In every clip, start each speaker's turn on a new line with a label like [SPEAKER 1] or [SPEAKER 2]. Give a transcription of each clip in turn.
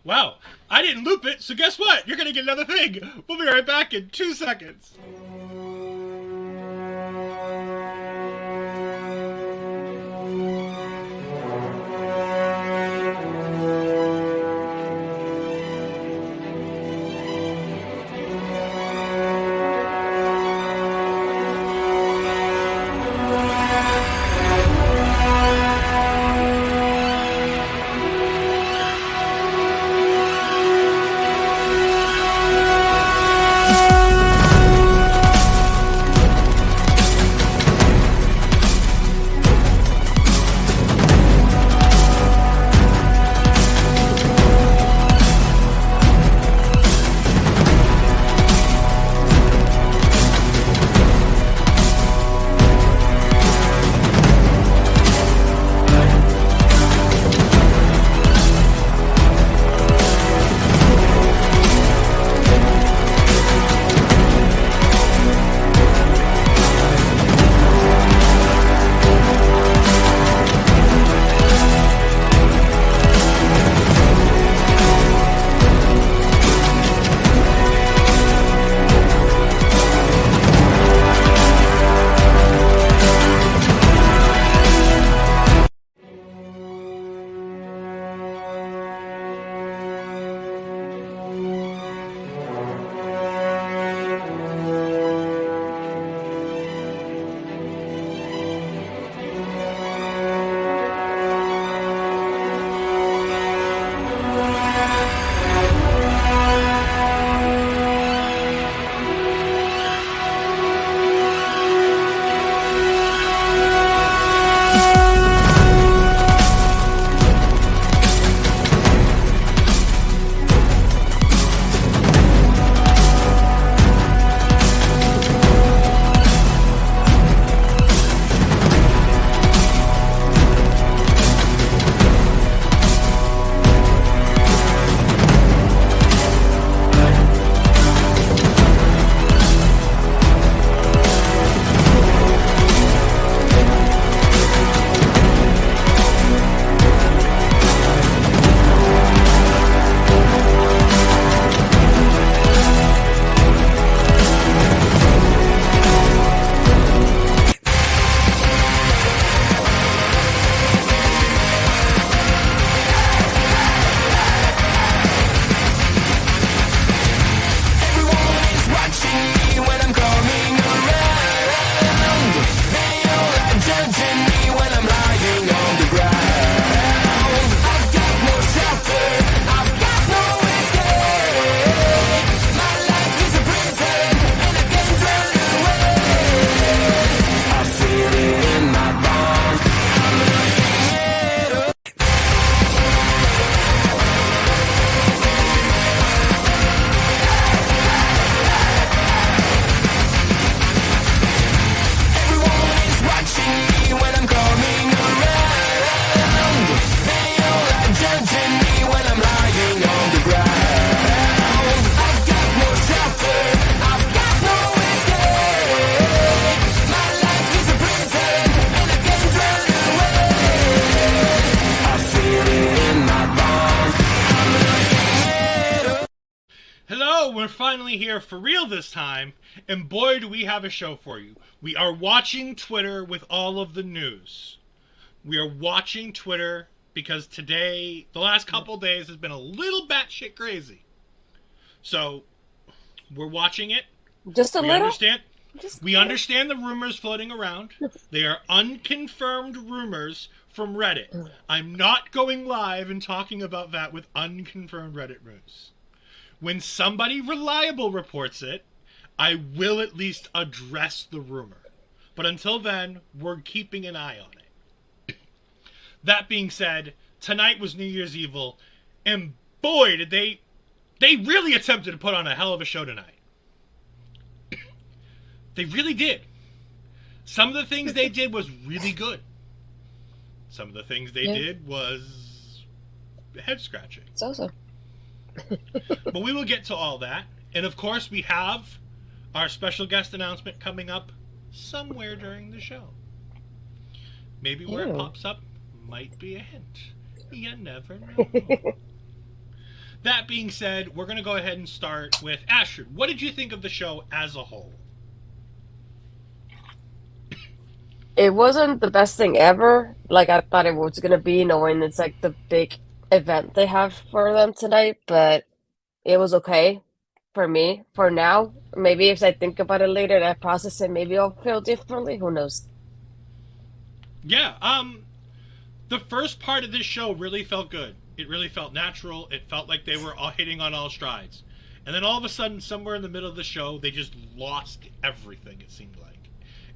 [SPEAKER 1] Wow, I didn't loop it, so guess what? You're gonna get another thing. We'll be right back in 2 seconds. We're finally here for real this time, and boy do we have a show for you. We are watching Twitter with all of the news. We are watching Twitter because today, the last couple days, has been a little batshit crazy. So, we're watching it.
[SPEAKER 2] Just a little?
[SPEAKER 1] We understand the rumors floating around. They are unconfirmed rumors from Reddit. I'm not going live and talking about that with unconfirmed Reddit rumors. When somebody reliable reports it, I will at least address the rumor. But until then, we're keeping an eye on it. That being said, tonight was New Year's Evil, and boy, did they really attempted to put on a hell of a show tonight. They really did. Some of the things they did was really good. Some of the things they did was head-scratching.
[SPEAKER 2] So.
[SPEAKER 1] But we will get to all that. And of course, we have our special guest announcement coming up somewhere during the show. Maybe where it pops up might be a hint. You never know. That being said, we're going to go ahead and start with Astrid. What did you think of the show as a whole?
[SPEAKER 2] It wasn't the best thing ever, like I thought it was gonna be, knowing it's like the big event they have for them tonight, but it was okay for me for now. Maybe if I think about it later and I process it, maybe I'll feel differently. Who knows?
[SPEAKER 1] Yeah, the first part of this show really felt good. It really felt natural. It felt like they were all hitting on all strides. And then all of a sudden, somewhere in the middle of the show, they just lost everything, it seemed like.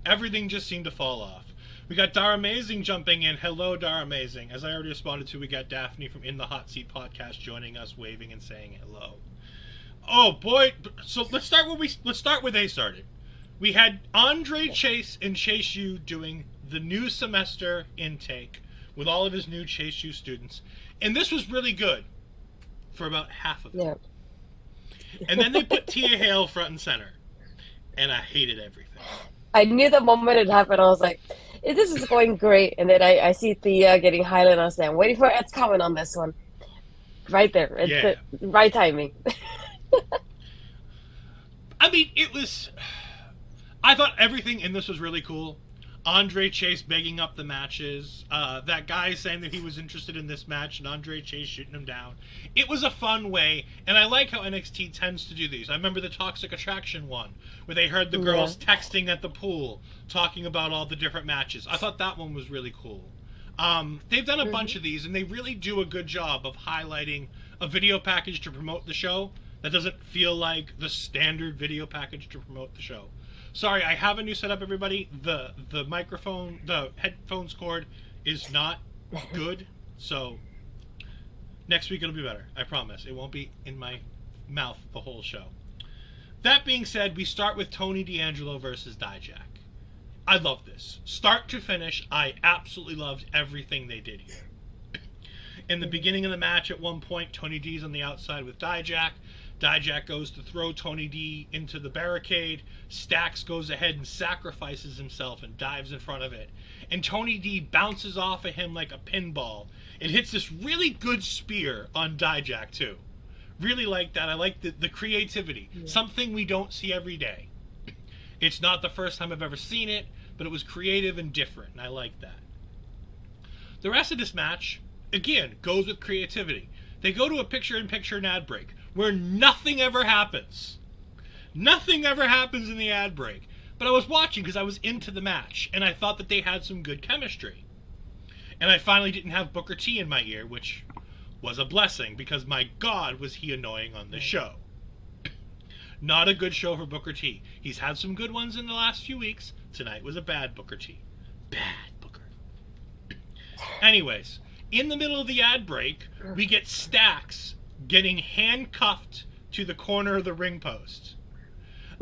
[SPEAKER 1] Everything just seemed to fall off. We got Dara Amazing jumping in. Hello, Dara Amazing. As I already responded to, we got Daphne from In the Hot Seat podcast joining us, waving and saying hello. Oh boy! So let's start where they started. We had Andre Chase and Chase U doing the new semester intake with all of his new Chase U students, and this was really good for about half of it.
[SPEAKER 2] Yeah.
[SPEAKER 1] And then they put Tia Hale front and center, and I hated everything.
[SPEAKER 2] I knew the moment it happened, I was like, this is going great. And then I see Thea getting highlighted, and I was like, I'm waiting for Ed's comment on this one. Right there. It's
[SPEAKER 1] Yeah,
[SPEAKER 2] the right timing.
[SPEAKER 1] I mean it was. I thought everything in this was really cool. Andre Chase begging up the matches. That guy saying that he was interested in this match, and Andre Chase shooting him down. It was a fun way, and I like how NXT tends to do these. I remember the Toxic Attraction one, where they heard the
[SPEAKER 2] Yeah.
[SPEAKER 1] girls texting at the pool, talking about all the different matches. I thought that one was really cool. They've done a bunch
[SPEAKER 2] Hmm.
[SPEAKER 1] of these, and they really do a good job of highlighting a video package to promote the show that doesn't feel like the standard video package to promote the show. Sorry, I have a new setup, everybody. The microphone, the headphones cord is not good, so next week it'll be better. I promise. It won't be in my mouth the whole show. That being said, we start with Tony D'Angelo versus Dijak. I love this. Start to finish, I absolutely loved everything they did here. In the beginning of the match, at one point, Tony D's on the outside with Dijak. Dijak goes to throw Tony D into the barricade. Stax goes ahead and sacrifices himself and dives in front of it. And Tony D bounces off of him like a pinball and hits this really good spear on Dijak, too. Really like that. I like the creativity.
[SPEAKER 2] Yeah.
[SPEAKER 1] Something we don't see every day. It's not the first time I've ever seen it, but it was creative and different, and I like that. The rest of this match, again, goes with creativity. They go to a picture-in-picture ad break where nothing ever happens. Nothing ever happens in the ad break. But I was watching because I was into the match, and I thought that they had some good chemistry. And I finally didn't have Booker T in my ear, which was a blessing, because my God, was he annoying on the show. Not a good show for Booker T. He's had some good ones in the last few weeks. Tonight was a bad Booker T. Bad Booker. Anyways, in the middle of the ad break, we get Stax getting handcuffed to the corner of the ring post.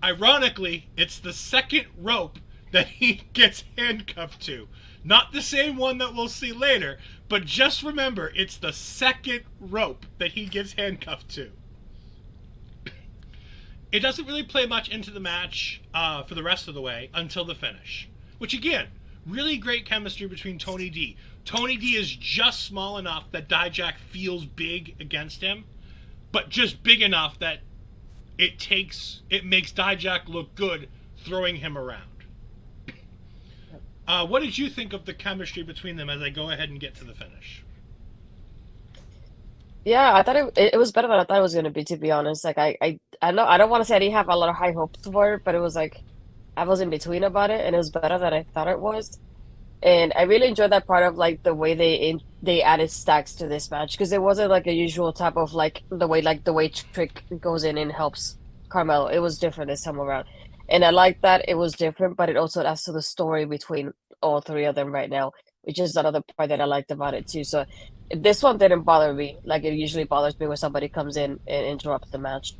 [SPEAKER 1] Ironically, it's the second rope that he gets handcuffed to. Not the same one that we'll see later, but just remember, it's the second rope that he gets handcuffed to. It doesn't really play much into the match for the rest of the way until the finish. Which, again, really great chemistry between Tony D. Tony D is just small enough that Dijak feels big against him, but just big enough that it makes Dijak look good throwing him around. What did you think of the chemistry between them as I go ahead and get to the finish?
[SPEAKER 2] Yeah, I thought it was better than I thought it was gonna be, to be honest. Like I know I don't want to say I didn't have a lot of high hopes for it, but it was like I was in between about it, and it was better than I thought it was. And I really enjoyed that part of like the way they added stacks to this match, because it wasn't like a usual type of like the way Trick goes in and helps Carmelo. It was different this time around, and I like that it was different, but it also adds to the story between all three of them right now, which is another part that I liked about it too. So this one didn't bother me like it usually bothers me when somebody comes in and interrupts the match.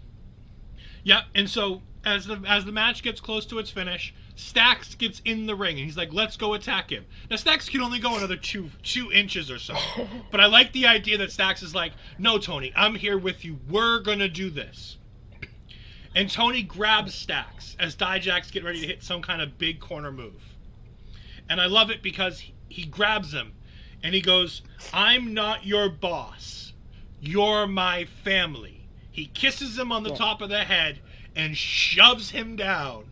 [SPEAKER 1] Yeah, and so as the match gets close to its finish, Stax gets in the ring and he's like, "Let's go attack him." Now Stax can only go another two inches or so, but I like the idea that Stax is like, "No, Tony, I'm here with you. We're gonna do this." And Tony grabs Stax as Dijak's getting ready to hit some kind of big corner move, and I love it because he grabs him and he goes, "I'm not your boss. You're my family. He kisses him on the top of the head and shoves him down.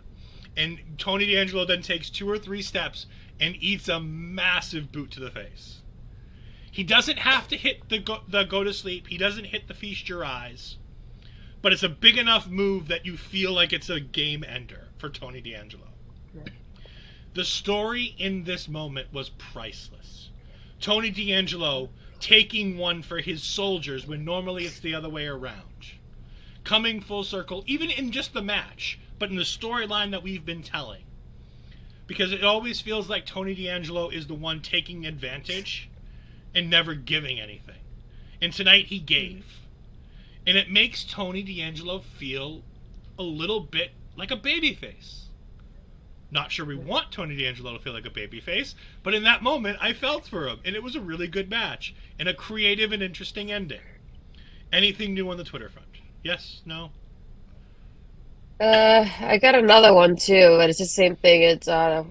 [SPEAKER 1] And Tony D'Angelo then takes 2 or 3 steps and eats a massive boot to the face. He doesn't have to hit the go to sleep. He doesn't hit the feast your eyes. But it's a big enough move that you feel like it's a game ender for Tony D'Angelo. The story in this moment was priceless. Tony D'Angelo taking one for his soldiers when normally it's the other way around. Coming full circle, even in just the match, but in the storyline that we've been telling. Because it always feels like Tony D'Angelo is the one taking advantage and never giving anything. And tonight he gave. And it makes Tony D'Angelo feel a little bit like a babyface. Not sure we want Tony D'Angelo to feel like a babyface, but in that moment, I felt for him, and it was a really good match, and a creative and interesting ending. Anything new on the Twitter front? Yes? No?
[SPEAKER 2] I got another one too, and it's the same thing. It's the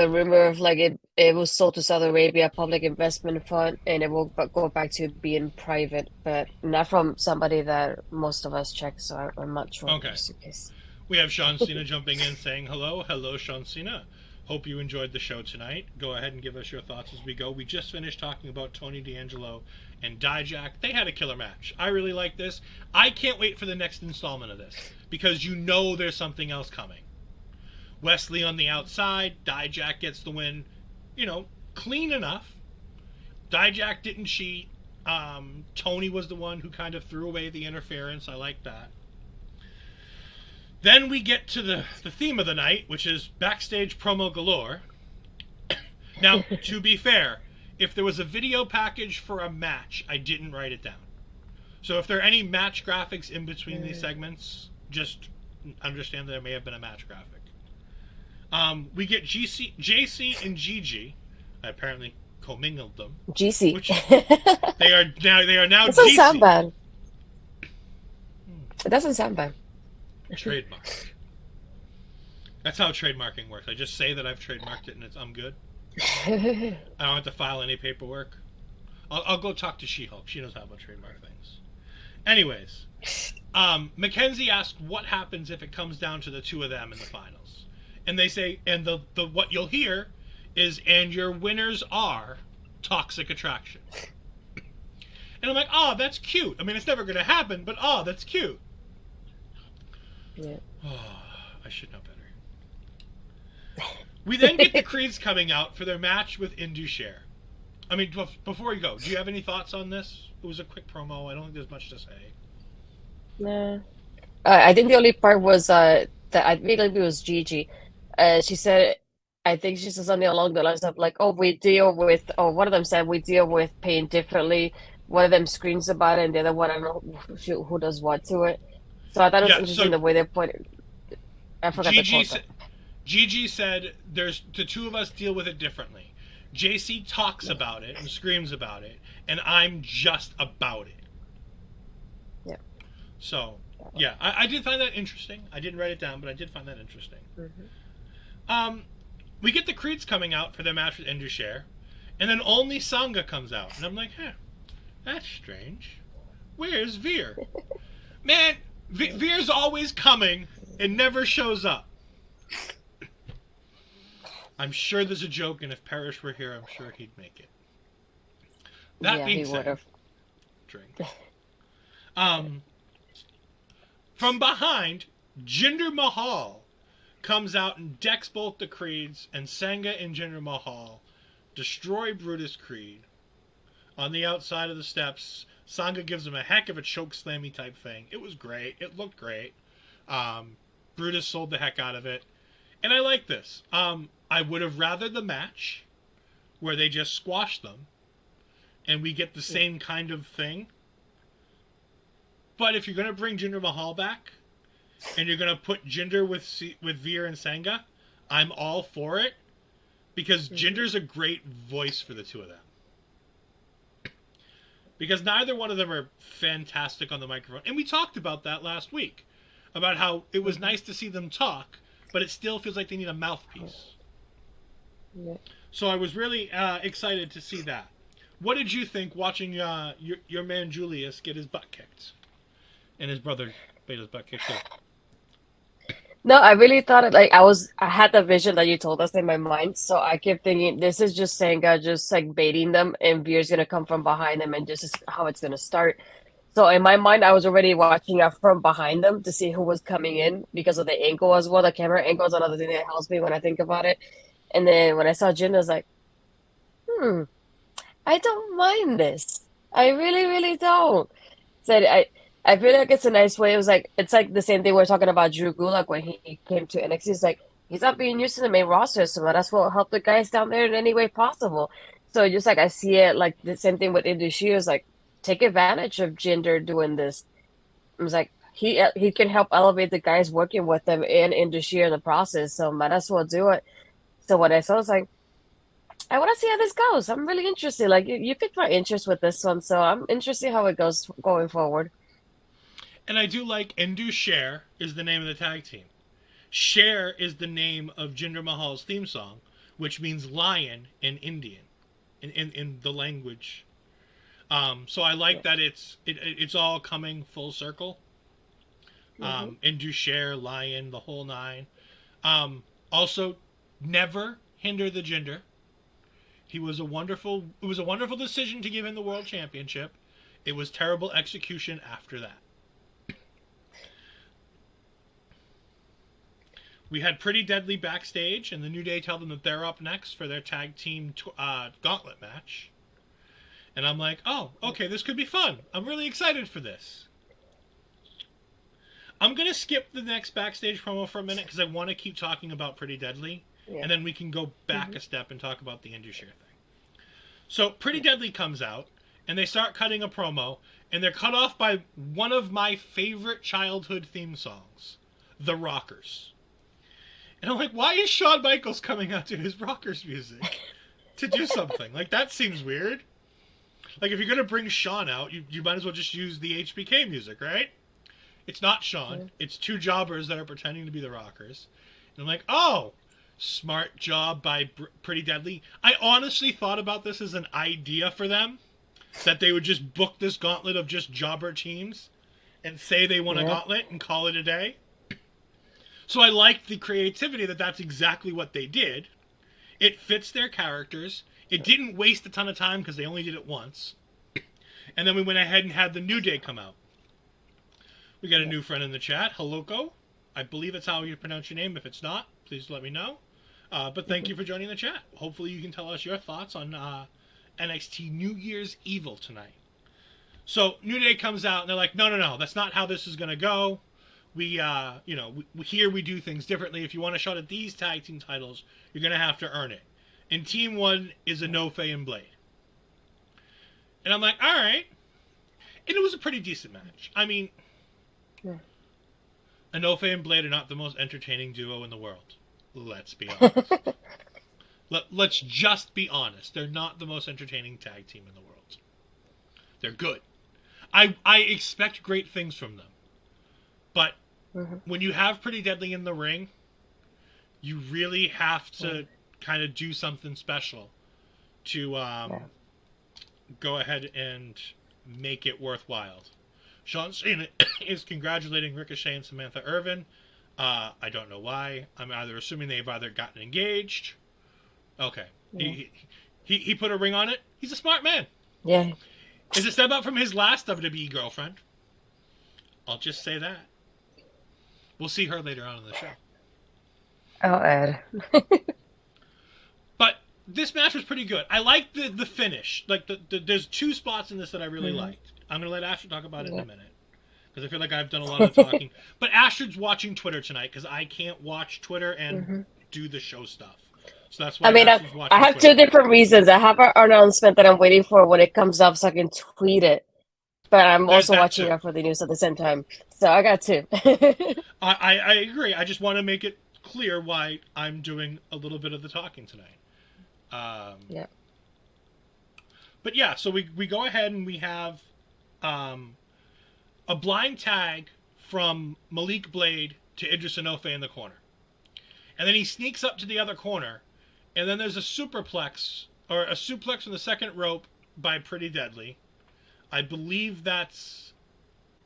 [SPEAKER 2] rumor of like it was sold to Saudi Arabia, public investment fund, and it will go back to being private, but not from somebody that most of us check, so I'm not sure.
[SPEAKER 1] Okay. We have Sean Cena jumping in saying hello. Hello, Sean Cena. Hope you enjoyed the show tonight. Go ahead and give us your thoughts as we go. We just finished talking about Tony D'Angelo and Dijak. They had a killer match. I really like this. I can't wait for the next installment of this because you know there's something else coming. Wesley on the outside. Dijak gets the win. You know, clean enough. Dijak didn't cheat. Tony was the one who kind of threw away the interference. I like that. Then we get to the theme of the night, which is backstage promo galore. Now, to be fair, if there was a video package for a match, I didn't write it down. So if there are any match graphics in between these segments, just understand that there may have been a match graphic. We get JC and Gigi. I apparently commingled them.
[SPEAKER 2] GC.
[SPEAKER 1] Which they are now
[SPEAKER 2] It doesn't
[SPEAKER 1] GC.
[SPEAKER 2] sound bad. It doesn't sound bad.
[SPEAKER 1] Trademark. That's how trademarking works. I just say that I've trademarked it and I'm good. I don't have to file any paperwork. I'll go talk to She-Hulk. She knows how to trademark things. Anyways, Mackenzie asked what happens if it comes down to the two of them in the finals. And they say, and the what you'll hear is, and your winners are Toxic Attraction. And I'm like, oh, that's cute. I mean, it's never going to happen, but oh, that's cute.
[SPEAKER 2] Yeah.
[SPEAKER 1] Oh, I should know better. We then get the Creeds coming out for their match with Indusher. I mean, before you go, do you have any thoughts on this? It was a quick promo. I don't think there's much to say.
[SPEAKER 2] Nah. I think the only part was that I believe it was Gigi. She said, I think she said something along the lines of like, "Oh, we deal with," or one of them said, "We deal with pain differently." One of them screams about it, and the other one, I don't know who does what to it. So I thought it was interesting the way they put it. I forgot the quote.
[SPEAKER 1] Gigi said, "There's the two of us deal with it differently. JC talks about it and screams about it, and I'm just about it."
[SPEAKER 2] Yeah.
[SPEAKER 1] So, yeah, I did find that interesting. I didn't write it down, but I did find that interesting. Mm-hmm. We get the Creeds coming out for their match with Indusher, and then only Sangha comes out, and I'm like, that's strange. Where's Veer? Man, Veer's always coming and never shows up. I'm sure there's a joke, and if Parrish were here, I'm sure he'd make it. That being said, drink. From behind, Jinder Mahal comes out and decks both the Creeds, and Sangha and Jinder Mahal destroy Brutus Creed. On the outside of the steps, Sangha gives him a heck of a choke slammy type thing. It was great. It looked great. Brutus sold the heck out of it. And I like this. I would have rather the match where they just squash them and we get the same kind of thing. But if you're going to bring Jinder Mahal back and you're going to put Jinder with Veer and Sangha, I'm all for it because Jinder's a great voice for the two of them. Because neither one of them are fantastic on the microphone. And we talked about that last week. About how it was nice to see them talk, but it still feels like they need a mouthpiece. Yeah. So I was really excited to see that. What did you think watching your man Julius get his butt kicked, and his brother made his butt kicked too?
[SPEAKER 2] No, I really thought it like I had the vision that you told us in my mind. So I kept thinking this is just Senga just like baiting them and Veer's gonna come from behind them and just is how it's gonna start. So in my mind I was already watching out from behind them to see who was coming in because of the angle as well. The camera angle is another thing that helps me when I think about it. And then when I saw Jin, I was like, hmm, I don't mind this. I really, really don't. Said I feel like it's a nice way. It was like it's like the same thing we are talking about Drew Gulak when he came to NXT. It's like he's not being used to the main roster, so that's what help the guys down there in any way possible. So just like I see it like the same thing with Industry is like take advantage of Jinder doing this. It was like he can help elevate the guys working with them and Industry in the process. So might as well do it. So when I saw, it's like I want to see how this goes. I'm really interested. Like you piqued my interest with this one, so I'm interested how it goes going forward.
[SPEAKER 1] And I do like Endu Share is the name of the tag team. Share is the name of Jinder Mahal's theme song, which means lion in Indian, in the language. So I like that it's all coming full circle. Endu Share, lion, the whole nine. Also, never hinder the Jinder. It was a wonderful decision to give him the world championship. It was terrible execution after that. We had Pretty Deadly backstage, and the New Day tell them that they're up next for their tag team gauntlet match. And I'm like, oh, okay, this could be fun. I'm really excited for this. I'm going to skip the next backstage promo for a minute because I want to keep talking about Pretty Deadly. Yeah. And then we can go back a step and talk about the Indusher thing. So Pretty Deadly comes out, and they start cutting a promo, and they're cut off by one of my favorite childhood theme songs, The Rockers. And I'm like, why is Shawn Michaels coming out to his Rockers music to do something? Like, that seems weird. Like, if you're going to bring Shawn out, you might as well just use the HBK music, right? It's not Shawn. Yeah. It's two jobbers that are pretending to be the Rockers. And I'm like, oh, smart job by Pretty Deadly. I honestly thought about this as an idea for them, that they would just book this gauntlet of just jobber teams and say they won a gauntlet and call it a day. So I liked the creativity that's exactly what they did. It fits their characters. It didn't waste a ton of time because they only did it once. And then we went ahead and had the New Day come out. We got a new friend in the chat, Haloko. I believe that's how you pronounce your name. If it's not, please let me know. But thank you for joining the chat. Hopefully you can tell us your thoughts on NXT New Year's Evil tonight. So New Day comes out and they're like, no, that's not how this is going to go. We here we do things differently. If you want a shot at these tag team titles, you're going to have to earn it. And Team 1 is Enofe and Blade. And I'm like, all right. And it was a pretty decent match. I mean, Enofe and Blade are not the most entertaining duo in the world. Let's be honest. Let's just be honest. They're not the most entertaining tag team in the world. They're good. I expect great things from them. But when you have Pretty Deadly in the ring, you really have to kind of do something special to go ahead and make it worthwhile. Sean Cena is congratulating Ricochet and Samantha Irvin. I don't know why. I'm either assuming they've either gotten engaged. Okay. Yeah. He put a ring on it. He's a smart man.
[SPEAKER 2] Yeah.
[SPEAKER 1] Is a step up from his last WWE girlfriend. I'll just say that. We'll see her later on in the show.
[SPEAKER 2] Oh, Ed.
[SPEAKER 1] But this match was pretty good. I liked the finish. Like there's two spots in this that I really liked. I'm going to let Astrid talk about it in a minute. Because I feel like I've done a lot of talking. But Astrid's watching Twitter tonight because I can't watch Twitter and do the show stuff. So that's why Astrid's watching
[SPEAKER 2] I have
[SPEAKER 1] Twitter.
[SPEAKER 2] two different reasons. I have an announcement that I'm waiting for when it comes up so I can tweet it. But I'm also watching out for the news at the same time. So I got two.
[SPEAKER 1] I agree. I just want to make it clear why I'm doing a little bit of the talking tonight.
[SPEAKER 2] Yeah.
[SPEAKER 1] But yeah, so we go ahead and we have a blind tag from Malik Blade to Idris Enofe in the corner. And then he sneaks up to the other corner, and then there's a suplex from the second rope by Pretty Deadly. I believe that's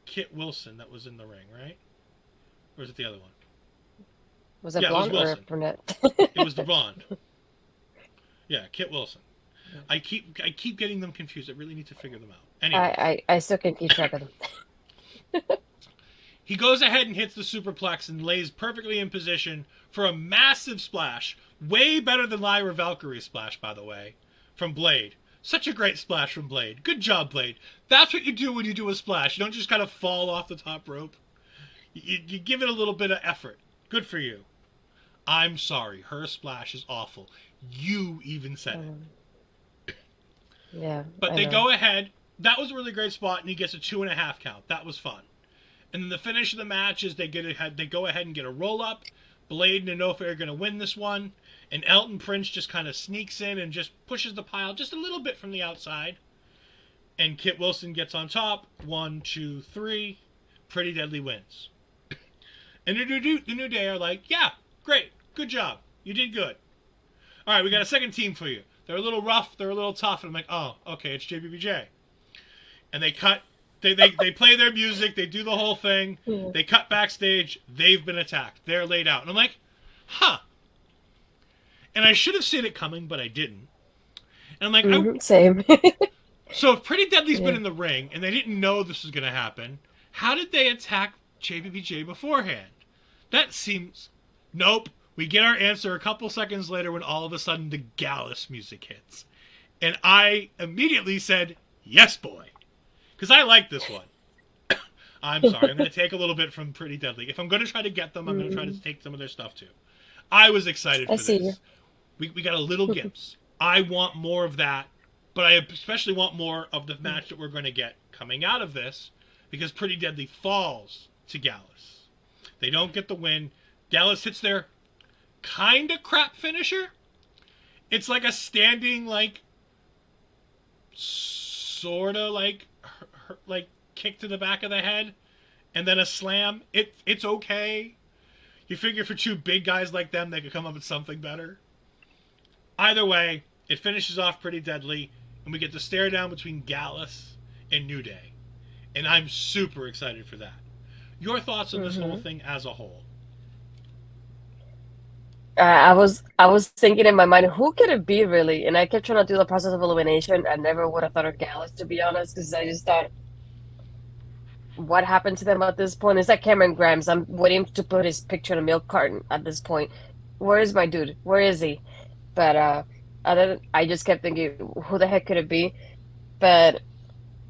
[SPEAKER 1] Kit Wilson that was in the ring, right? Or is it the other one?
[SPEAKER 2] Was it
[SPEAKER 1] Yeah, it was
[SPEAKER 2] blonde or
[SPEAKER 1] Wilson.
[SPEAKER 2] brunette?
[SPEAKER 1] It was the blonde. Yeah, Kit Wilson. I keep getting them confused. I really need to figure them out. Anyways,
[SPEAKER 2] I still can keep track of them.
[SPEAKER 1] he goes ahead and hits the superplex and lays perfectly in position for a massive splash. Way better than Lyra Valkyrie's splash, by the way, from Blade. Such a great splash from Blade. Good job, Blade. That's what you do when you do a splash. You don't just kind of fall off the top rope. You give it a little bit of effort. Good for you. I'm sorry. Her splash is awful. You even said it.
[SPEAKER 2] Yeah.
[SPEAKER 1] But
[SPEAKER 2] I
[SPEAKER 1] they
[SPEAKER 2] know.
[SPEAKER 1] go ahead. That was a really great spot, and he gets a 2.5 count. That was fun. And then the finish of the match is they go ahead and get a roll up. Blade and Inoue are going to win this one, and Elton Prince just kind of sneaks in and just pushes the pile just a little bit from the outside. And Kit Wilson gets on top. 1, 2, 3. Pretty Deadly wins. And the New Day are like, yeah, great, good job, you did good. All right, we got a second team for you. They're a little rough, they're a little tough, and I'm like, oh, okay, it's JBBJ. And they cut, they play their music, they do the whole thing, they cut backstage, they've been attacked, they're laid out. And I'm like, huh. And I should have seen it coming, but I didn't. And I'm like,
[SPEAKER 2] Same.
[SPEAKER 1] So if Pretty Deadly's been in the ring, and they didn't know this was going to happen, how did they attack JBBJ beforehand? That seems... Nope. We get our answer a couple seconds later when all of a sudden the Gallus music hits. And I immediately said, yes, boy. Because I like this one. I'm sorry. I'm going to take a little bit from Pretty Deadly. If I'm going to try to get them, I'm going to try to take some of their stuff too. I was excited for this. We got a little glimpse. I want more of that. But I especially want more of the match that we're going to get coming out of this. Because Pretty Deadly falls to Gallus. They don't get the win. Gallus hits their kind of crap finisher. It's like a standing, like, sort of like kick to the back of the head. And then a slam. It's okay. You figure for two big guys like them, they could come up with something better. Either way, it finishes off Pretty Deadly. And we get the stare down between Gallus and New Day. And I'm super excited for that. Your thoughts on this whole thing as a whole?
[SPEAKER 2] I was thinking in my mind, who could it be really? And I kept trying to do the process of elimination. I never would have thought of Gallus, to be honest, because I just thought, what happened to them at this point? It's like Cameron Grimes. I'm waiting to put his picture in a milk carton at this point. Where is my dude? Where is he? But I just kept thinking, who the heck could it be? But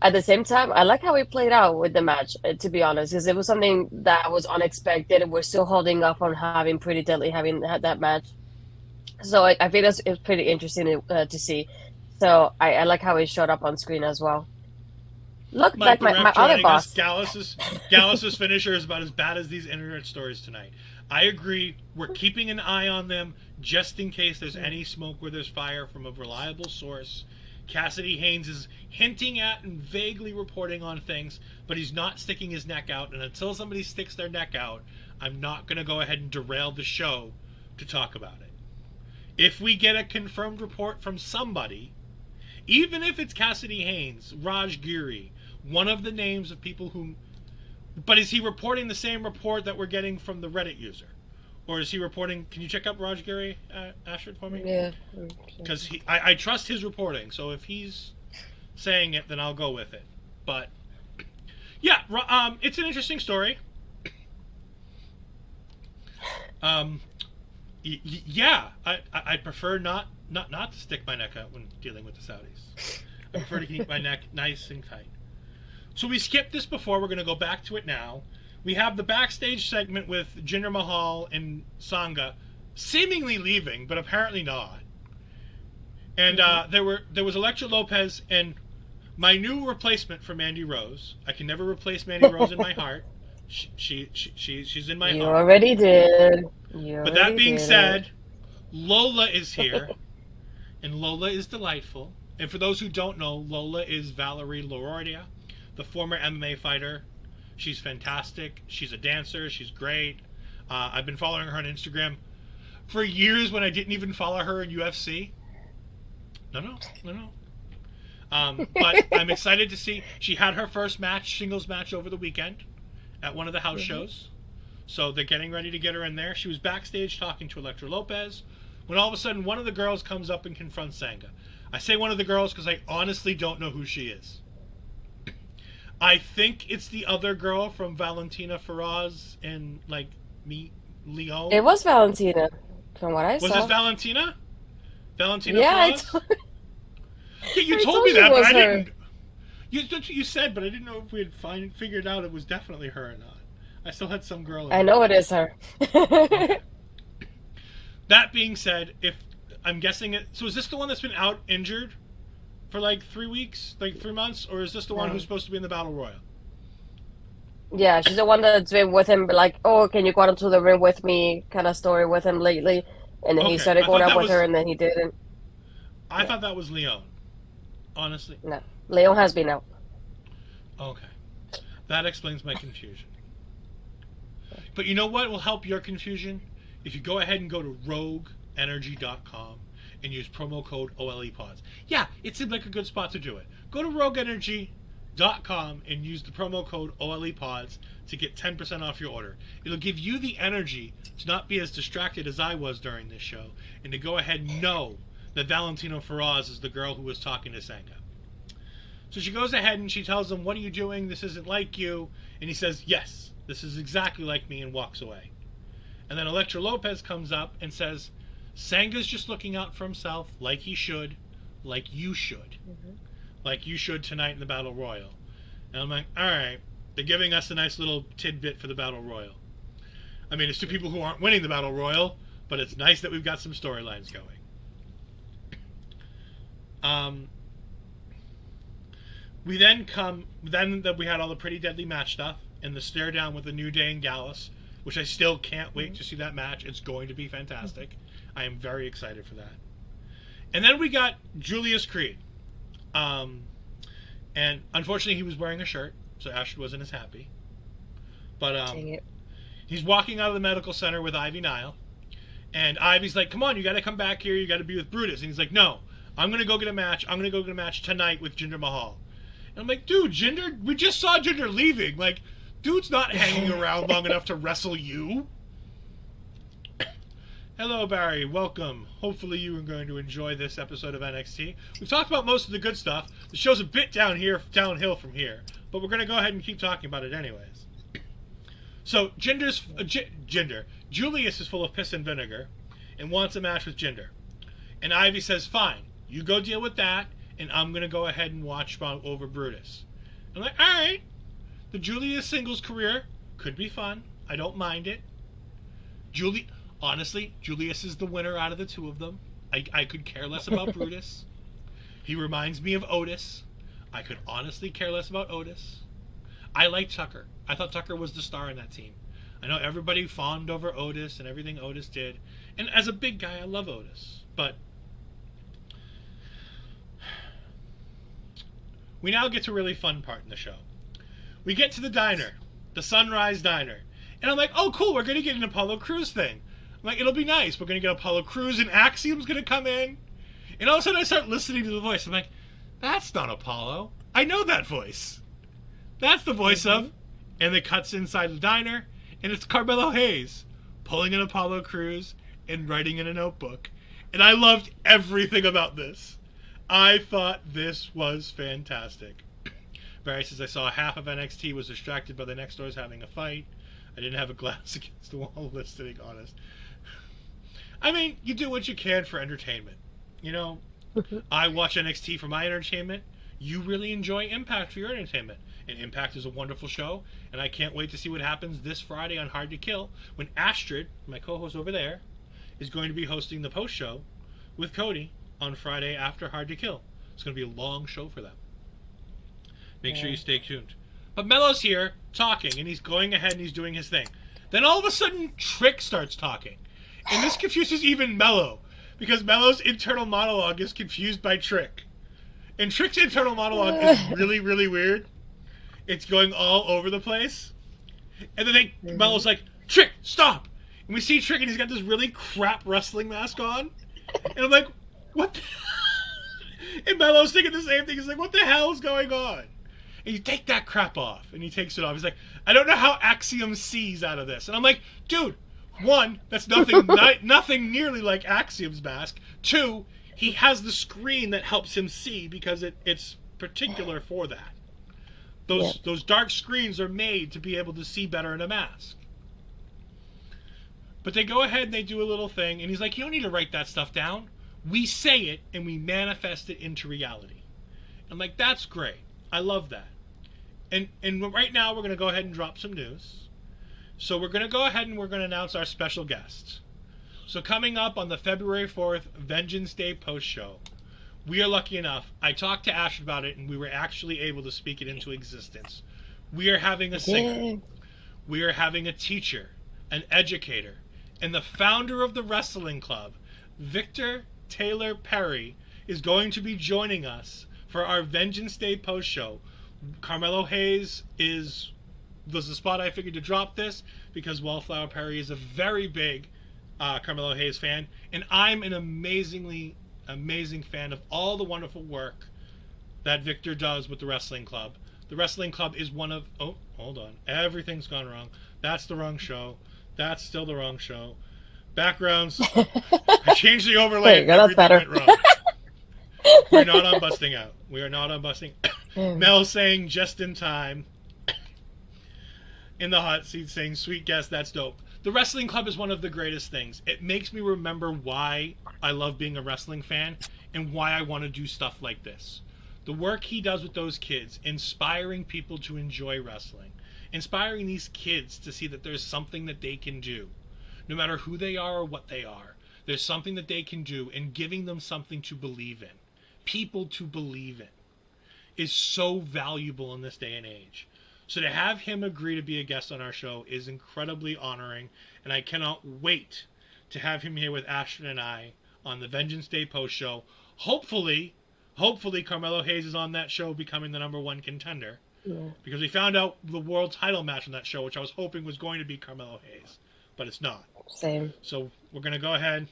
[SPEAKER 2] at the same time, I like how it played out with the match, to be honest, because it was something that was unexpected. We're still holding off on having Pretty Deadly having had that match. So I think it's pretty interesting to see. So I like how it showed up on screen as well. Look,
[SPEAKER 1] Mike,
[SPEAKER 2] like my other boss.
[SPEAKER 1] Gallus' finisher is about as bad as these internet stories tonight. I agree. We're keeping an eye on them just in case there's any smoke where there's fire from a reliable source. Cassidy Haynes is hinting at and vaguely reporting on things, but he's not sticking his neck out. And until somebody sticks their neck out, I'm not going to go ahead and derail the show to talk about it. If we get a confirmed report from somebody, even if it's Cassidy Haynes, Raj Giri, one of the names of people whom... But is he reporting the same report that we're getting from the Reddit user? Or is he reporting... Can you check up Raj Giri, Astrid, for me?
[SPEAKER 2] Yeah.
[SPEAKER 1] Because I trust his reporting, so if he's saying it, then I'll go with it. But, yeah, it's an interesting story. Yeah, I prefer not to stick my neck out when dealing with the Saudis. I prefer to keep my neck nice and tight. So we skipped this before. We're going to go back to it now. We have the backstage segment with Jinder Mahal and Sangha seemingly leaving, but apparently not. And there was Elektra Lopez and my new replacement for Mandy Rose. I can never replace Mandy Rose in my heart. She's in my heart.
[SPEAKER 2] You already did.
[SPEAKER 1] But that being said, Lola is here, and Lola is delightful. And for those who don't know, Lola is Valerie Lorordia, the former MMA fighter. She's fantastic. She's a dancer. She's great. I've been following her on Instagram for years when I didn't even follow her in UFC. No. But I'm excited to see. She had her first singles match over the weekend at one of the house shows. So they're getting ready to get her in there. She was backstage talking to Elektra Lopez when all of a sudden one of the girls comes up and confronts Sanga. I say one of the girls because I honestly don't know who she is. I think it's the other girl from Valentina Feroz and Leon.
[SPEAKER 2] It was Valentina, from what I saw.
[SPEAKER 1] Was this Valentina? Valentina
[SPEAKER 2] Yeah,
[SPEAKER 1] Feroz? Yeah, you told me that, but I didn't. You said, but I didn't know if we had figured out it was definitely her or not. I still had some girl.
[SPEAKER 2] I know it is her.
[SPEAKER 1] Okay. That being said, if I'm guessing it, so is this the one that's been out injured for like 3 weeks, like 3 months, or is this the one who's supposed to be in the Battle Royal?
[SPEAKER 2] Yeah, she's the one that's been with him, like, oh, can you go out into the ring with me, kind of story with him lately, and then he started going out with her, and then he didn't.
[SPEAKER 1] I thought that was Leon. Honestly.
[SPEAKER 2] No, Leon has been out.
[SPEAKER 1] Okay, that explains my confusion. But you know what will help your confusion? If you go ahead and go to rogueenergy.com and use promo code OLEPods. Yeah, it seemed like a good spot to do it. Go to rogueenergy.com and use the promo code OLEPods to get 10% off your order. It'll give you the energy to not be as distracted as I was during this show and to go ahead and know that Valentina Feroz is the girl who was talking to Sanga. So she goes ahead and she tells him, what are you doing? This isn't like you. And he says, yes, this is exactly like me, and walks away. And then Elektra Lopez comes up and says, Sanga's just looking out for himself like he should, like you should. Like you should tonight in the Battle Royal. And I'm like, all right, they're giving us a nice little tidbit for the Battle Royal. I mean, it's two people who aren't winning the Battle Royal, but it's nice that we've got some storylines going. We then that we had all the Pretty Deadly match stuff and the stare down with the New Day and Gallus, which I still can't wait to see that match. It's going to be fantastic. I am very excited for that. And then we got Julius Creed. And unfortunately he was wearing a shirt, so Astrid wasn't as happy. But he's walking out of the medical center with Ivy Nile. And Ivy's like, come on, you got to come back here. You got to be with Brutus. And he's like, no, I'm going to go get a match. I'm going to go get a match tonight with Jinder Mahal. And I'm like, dude, Jinder, we just saw Jinder leaving. Like, dude's not hanging around long enough to wrestle you. Hello, Barry. Welcome. Hopefully you are going to enjoy this episode of NXT. We've talked about most of the good stuff. The show's a bit downhill from here, but we're going to go ahead and keep talking about it anyways. So, Julius is full of piss and vinegar and wants a match with Jinder. And Ivy says, fine, you go deal with that, and I'm going to go ahead and watch over Brutus. I'm like, all right. The Julius singles career could be fun. I don't mind it. Honestly, Julius is the winner out of the two of them. I could care less about Brutus. He reminds me of Otis. I could honestly care less about Otis. I like Tucker. I thought Tucker was the star in that team. I know everybody fawned over Otis and everything Otis did. And as a big guy, I love Otis. But we now get to a really fun part in the show. We get to the diner, the Sunrise Diner. And I'm like, oh, cool, we're going to get an Apollo Crews thing. I'm like, it'll be nice. We're going to get Apollo Crews and Axiom's going to come in. And all of a sudden I start listening to the voice. I'm like, that's not Apollo. I know that voice. That's the voice of... And it cuts inside the diner, and it's Carmelo Hayes pulling an Apollo Crews and writing in a notebook. And I loved everything about this. I thought this was fantastic. Barry says, I saw half of NXT was distracted by the next doors having a fight. I didn't have a glass against the wall list, to be honest. I mean, you do what you can for entertainment. You know, I watch NXT for my entertainment. You really enjoy Impact for your entertainment. And Impact is a wonderful show, and I can't wait to see what happens this Friday on Hard to Kill when Astrid, my co-host over there, is going to be hosting the post-show with Cody on Friday after Hard to Kill. It's going to be a long show for them. Make sure you stay tuned. But Melo's here talking, and he's going ahead and he's doing his thing. Then all of a sudden, Trick starts talking. And this confuses even Melo, because Melo's internal monologue is confused by Trick. And Trick's internal monologue is really, really weird. It's going all over the place. And then Melo's like, Trick, stop! And we see Trick, and he's got this really crap wrestling mask on. And I'm like, what the... And Melo's thinking the same thing. He's like, what the hell is going on? And you take that crap off. And he takes it off. He's like, I don't know how Axiom sees out of this. And I'm like, dude, one, that's nothing nearly like Axiom's mask. Two, he has the screen that helps him see because it's particular for that. Those dark screens are made to be able to see better in a mask. But they go ahead and they do a little thing, and he's like, you don't need to write that stuff down. We say it, and we manifest it into reality. I'm like, that's great. I love that. And right now, we're going to go ahead and drop some news. So we're going to go ahead and we're going to announce our special guest. So coming up on the February 4th Vengeance Day post-show, we are lucky enough. I talked to Ash about it, and we were actually able to speak it into existence. We are having a singer. We are having a teacher, an educator, and the founder of the wrestling club, Victor Taylor Perry, is going to be joining us for our Vengeance Day post-show. Carmelo Hayes was the spot I figured to drop this because Wallflower Perry is a very big Carmelo Hayes fan, and I'm an amazing fan of all the wonderful work that Victor does with the wrestling club. The wrestling club is one of... Oh, hold on. Everything's gone wrong. That's the wrong show. That's still the wrong show. Backgrounds. I changed the overlay.
[SPEAKER 2] There you go, that's
[SPEAKER 1] everything went wrong. We're not on busting out. We are not on busting. Mel saying just in time. In the hot seat saying, sweet guest, that's dope. The wrestling club is one of the greatest things. It makes me remember why I love being a wrestling fan and why I want to do stuff like this. The work he does with those kids, inspiring people to enjoy wrestling, inspiring these kids to see that there's something that they can do. No matter who they are or what they are, there's something that they can do, and giving them something to believe in, people to believe in, is so valuable in this day and age. So to have him agree to be a guest on our show is incredibly honoring, and I cannot wait to have him here with Astrid and I on the Vengeance Day post show. Hopefully Carmelo Hayes is on that show becoming the #1 contender. Yeah. Because we found out the world title match on that show, which I was hoping was going to be Carmelo Hayes, but it's not.
[SPEAKER 2] Same.
[SPEAKER 1] So we're going to go ahead.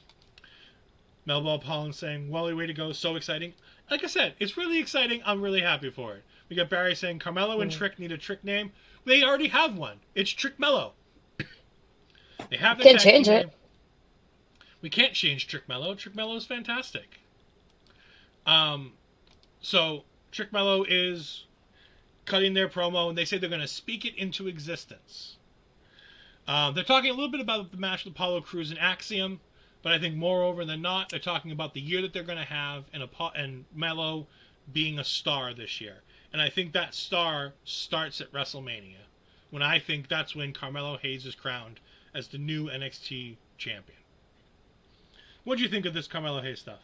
[SPEAKER 1] Melba Pollen saying, Wally, way to go, so exciting. Like I said, it's really exciting. I'm really happy for it. We got Barry saying, Carmelo and Trick need a Trick name. They already have one. It's Trick Mello. They have the
[SPEAKER 2] can't change it.
[SPEAKER 1] Name. We can't change Trick Mello. Trick Mello is fantastic. So Trick Mello is cutting their promo, and they say they're going to speak it into existence. They're talking a little bit about the match with Apollo Crews and Axiom, but I think moreover than not, they're talking about the year that they're going to have and Mello being a star this year. And I think that star starts at WrestleMania, when I think that's when Carmelo Hayes is crowned as the new NXT champion. What do you think of this Carmelo Hayes stuff?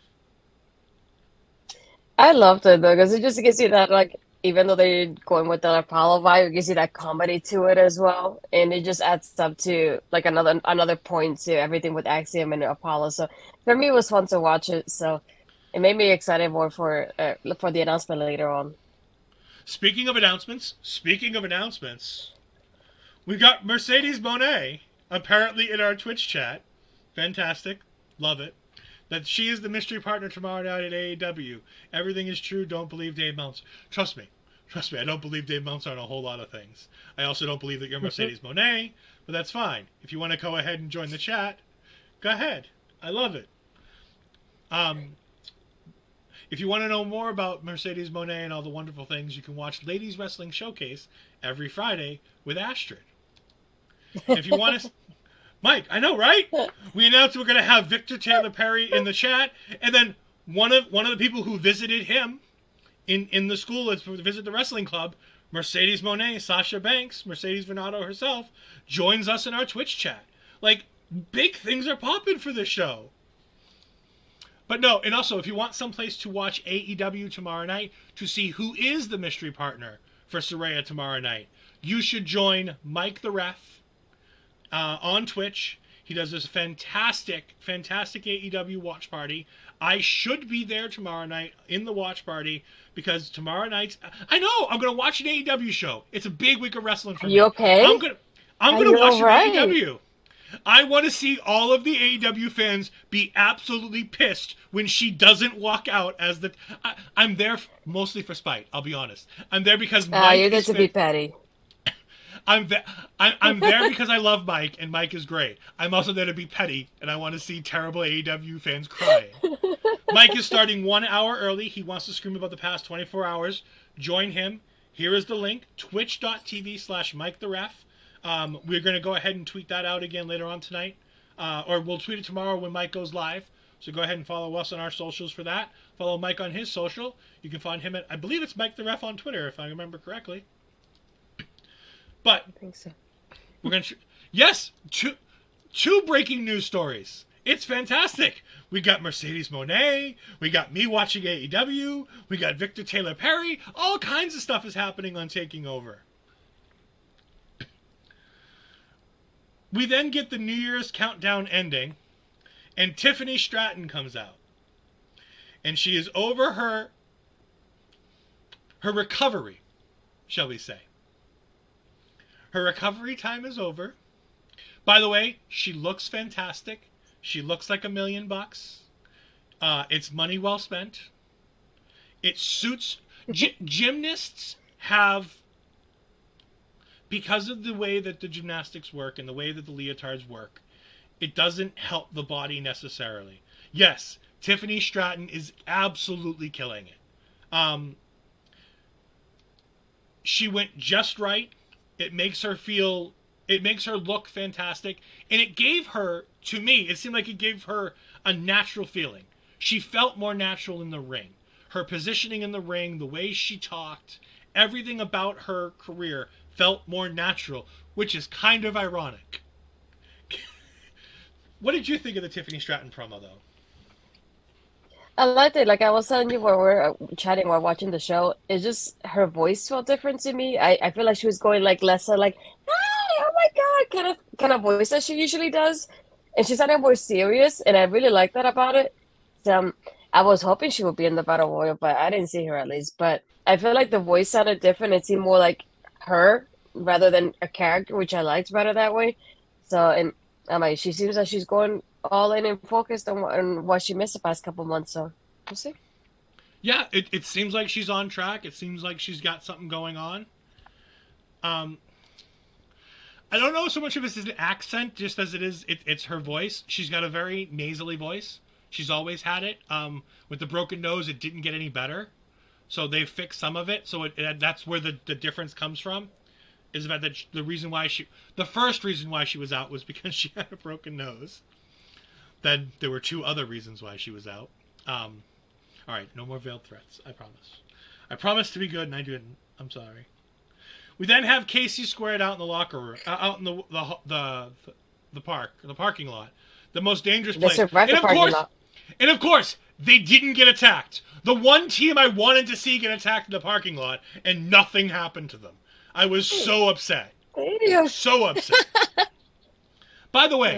[SPEAKER 2] I loved it though, because it just gives you that, like, even though they're going with the Apollo vibe, it gives you that comedy to it as well, and it just adds up to like another point to everything with Axiom and Apollo. So for me, it was fun to watch it. So it made me excited more for the announcement later on.
[SPEAKER 1] Speaking of announcements, we got Mercedes Moné apparently in our Twitch chat. Fantastic, love it. That she is the mystery partner tomorrow night at AEW. Everything is true. Don't believe Dave Meltzer. Trust me. I don't believe Dave Meltzer on a whole lot of things. I also don't believe that you're Mercedes Moné, but that's fine. If you want to go ahead and join the chat, go ahead. I love it. If you want to know more about Mercedes Moné and all the wonderful things, you can watch Ladies Wrestling Showcase every Friday with Astrid. If you want to... Mike, I know, right? We announced we're going to have Victor Taylor Perry in the chat, and then one of the people who visited him in the school to visit the wrestling club, Mercedes Moné, Sasha Banks, Mercedes Venato herself, joins us in our Twitch chat. Like, big things are popping for this show. But no, and also, if you want someplace to watch AEW tomorrow night to see who is the mystery partner for Saraya tomorrow night, you should join Mike the Ref on Twitch. He does this fantastic AEW watch party. I should be there tomorrow night in the watch party because tomorrow night, I know, I'm going to watch an AEW show. It's a big week of wrestling for me.
[SPEAKER 2] You okay?
[SPEAKER 1] I'm going to watch an AEW. I want to see all of the AEW fans be absolutely pissed when she doesn't walk out as the. I'm there mostly for spite. I'll be honest. I'm there because Mike
[SPEAKER 2] You're there
[SPEAKER 1] is.
[SPEAKER 2] to be petty.
[SPEAKER 1] I'm there because I love Mike and Mike is great. I'm also there to be petty and I want to see terrible AEW fans crying. Mike is starting 1 hour early. He wants to scream about the past 24 hours. Join him. Here is the link: twitch.tv/Mike the Ref. We're going to go ahead and tweet that out again later on tonight. Or we'll tweet it tomorrow when Mike goes live. So go ahead and follow us on our socials for that. Follow Mike on his social. You can find him at, I believe it's Mike the Ref on Twitter, if I remember correctly. But
[SPEAKER 2] I think so.
[SPEAKER 1] we're going to... Yes! Two breaking news stories. It's fantastic. We got Mercedes Moné. We got me watching AEW. We got Victor Taylor Perry. All kinds of stuff is happening on Taking Over. We then get the New Year's countdown ending, and Tiffany Stratton comes out. And she is over her recovery, shall we say. Her recovery time is over. By the way, she looks fantastic. She looks like $1 million. It's money well spent. It suits... Gymnasts have... Because of the way that the gymnastics work and the way that the leotards work, it doesn't help the body necessarily. Yes, Tiffany Stratton is absolutely killing it. She went just right. It makes her look fantastic. And it gave her, to me, it seemed like it gave her a natural feeling. She felt more natural in the ring. Her positioning in the ring, the way she talked, everything about her career felt more natural, which is kind of ironic. What did you think of the Tiffany Stratton promo, though?
[SPEAKER 2] I liked it. Like I was telling you when we were chatting while watching the show, it's just her voice felt different to me. I feel like she was going like lesser, like, hi, oh my God, kind of voice that she usually does. And she sounded more serious, and I really like that about it. So, I was hoping she would be in the Battle Royal, but I didn't see her at least. But I feel like the voice sounded different. It seemed more like her rather than a character, which I liked better that way. So, and I'm like, she seems like she's going all in and focused on what she missed the past couple months. So, we'll see.
[SPEAKER 1] Yeah, it seems like she's on track. It seems like she's got something going on. I don't know so much of it as an accent, just as it's her voice. She's got a very nasally voice. She's always had it. With the broken nose, it didn't get any better. So they fixed some of it. So that's where the difference comes from. Is about the first reason why she was out was because she had a broken nose. Then there were 2 other reasons why she was out. All right, no more veiled threats. I promise. I promised to be good, and I didn't. I'm sorry. We then have Casey squared out in the locker room, out in the parking lot, the most dangerous
[SPEAKER 2] They
[SPEAKER 1] place.
[SPEAKER 2] survived the parking lot.
[SPEAKER 1] And of course, they didn't get attacked. The one team I wanted to see get attacked in the parking lot, and nothing happened to them. I was so upset. So upset. By the way,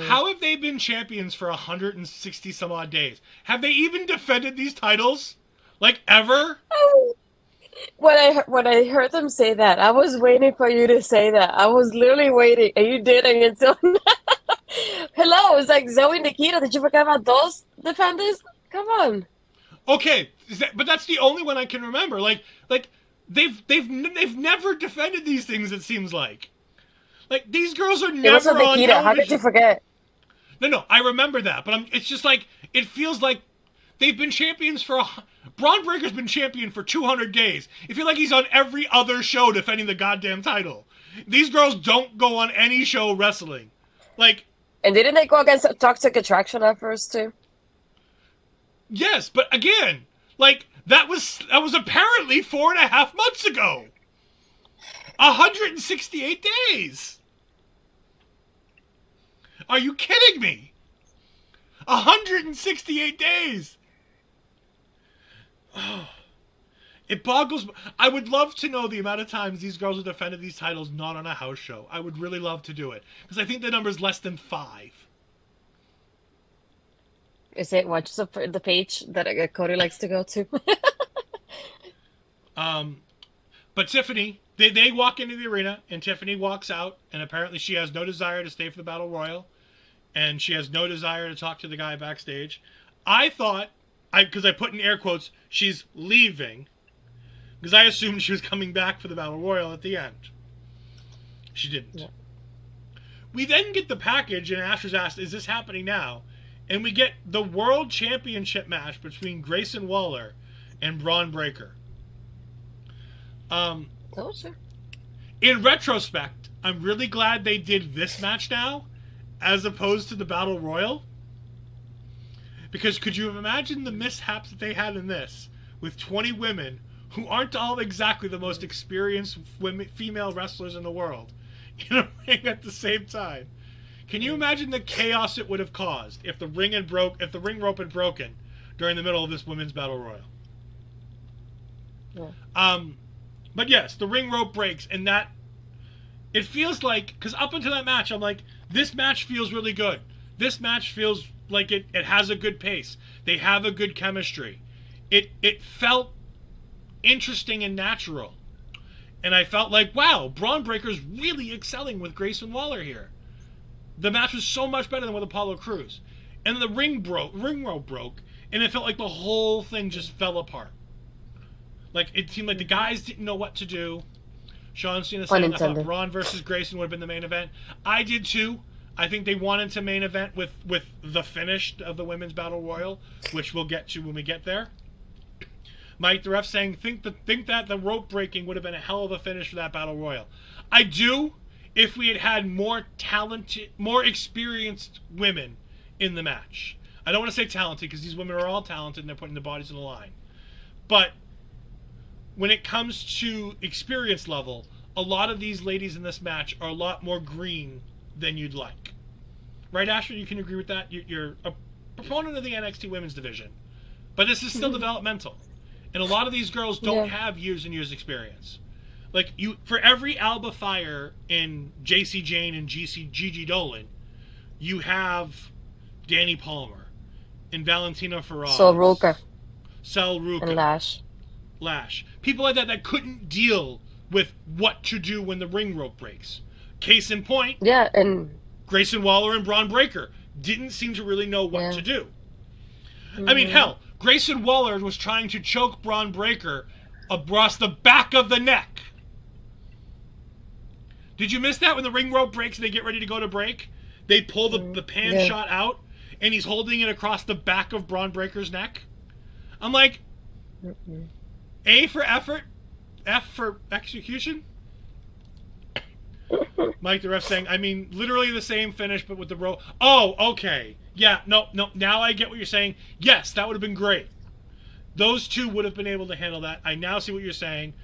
[SPEAKER 1] how have they been champions for 160 some odd days? Have they even defended these titles? Like, ever?
[SPEAKER 2] When I heard them say that, I was waiting for you to say that. I was literally waiting, and you didn't until hello, it's like Zoe and Nikita. Did you forget about those defenders? Come on.
[SPEAKER 1] Okay, but that's the only one I can remember. Like they've never defended these things. It seems like these girls are never
[SPEAKER 2] It was with
[SPEAKER 1] on
[SPEAKER 2] Nikita.
[SPEAKER 1] television.
[SPEAKER 2] How could you forget?
[SPEAKER 1] No, I remember that, but it's just like it feels like they've been champions for. Braun Breaker's been champion for 200 days. It feels like he's on every other show defending the goddamn title. These girls don't go on any show wrestling.
[SPEAKER 2] And didn't they go against Toxic Attraction at first too?
[SPEAKER 1] Yes, but again, that was apparently 4.5 months ago. 168 days. Are you kidding me? 168 days. Oh, it boggles. I would love to know the amount of times these girls have defended these titles not on a house show. I would really love to do it because I think the number is less than 5.
[SPEAKER 2] Is it watch the page that Cody likes to go to?
[SPEAKER 1] But Tiffany They walk into the arena, and Tiffany walks out, and apparently she has no desire to stay for the Battle Royal, and she has no desire to talk to the guy backstage. I thought, because I put in air quotes, she's leaving, because I assumed she was coming back for the Battle Royal at the end. She didn't. Yeah. We then get the package, and Astrid's asked, is this happening now? And we get the World Championship match between Grayson Waller and Braun Breaker. In retrospect, I'm really glad they did this match now, as opposed to the Battle Royal. Because could you have imagined the mishaps that they had in this, with 20 women who aren't all exactly the most experienced female wrestlers in the world, in a ring at the same time? Can you imagine the chaos it would have caused if the ring rope had broken during the middle of this women's Battle Royal? Yeah. But yes, the ring rope breaks, and that it feels like, because up until that match, I'm like, this match feels really good. This match feels like it has a good pace. They have a good chemistry. It felt interesting and natural. And I felt like, wow, Braun Breaker's really excelling with Grayson Waller here. The match was so much better than with Apollo Crews. And then the ring rope broke, and it felt like the whole thing just fell apart. Like, it seemed like the guys didn't know what to do. Sean Cena said, I thought Braun versus Grayson would have been the main event. I did too. I think they wanted to main event with the finish of the Women's Battle Royal, which we'll get to when we get there. Mike, the ref, saying, think that the rope breaking would have been a hell of a finish for that Battle Royal. I do, if we had had more talented, more experienced women in the match. I don't want to say talented, because these women are all talented and they're putting their bodies on the line. But when it comes to experience level, a lot of these ladies in this match are a lot more green than you'd like. Right, Astrid? You can agree with that? You're a proponent of the NXT Women's Division. But this is still developmental. And a lot of these girls don't have years and years experience. Like, for every Alba Fire in JC Jane and Gigi Dolan, you have Danny Palmer and Valentina Feroz. Sel Ruka.
[SPEAKER 2] And
[SPEAKER 1] Lash. People like that couldn't deal with what to do when the ring rope breaks. Case in point,
[SPEAKER 2] and
[SPEAKER 1] Grayson Waller and Braun Breaker didn't seem to really know what to do. I mean, hell, Grayson Waller was trying to choke Braun Breaker across the back of the neck. Did you miss that when the ring rope breaks and they get ready to go to break? They pull the pan shot out, and he's holding it across the back of Braun Breaker's neck. I'm like, A for effort, F for execution. Mike, the ref, saying, I mean, literally the same finish, but with the rope. Oh, okay. Yeah, no, now I get what you're saying. Yes, that would have been great. Those two would have been able to handle that. I now see what you're saying.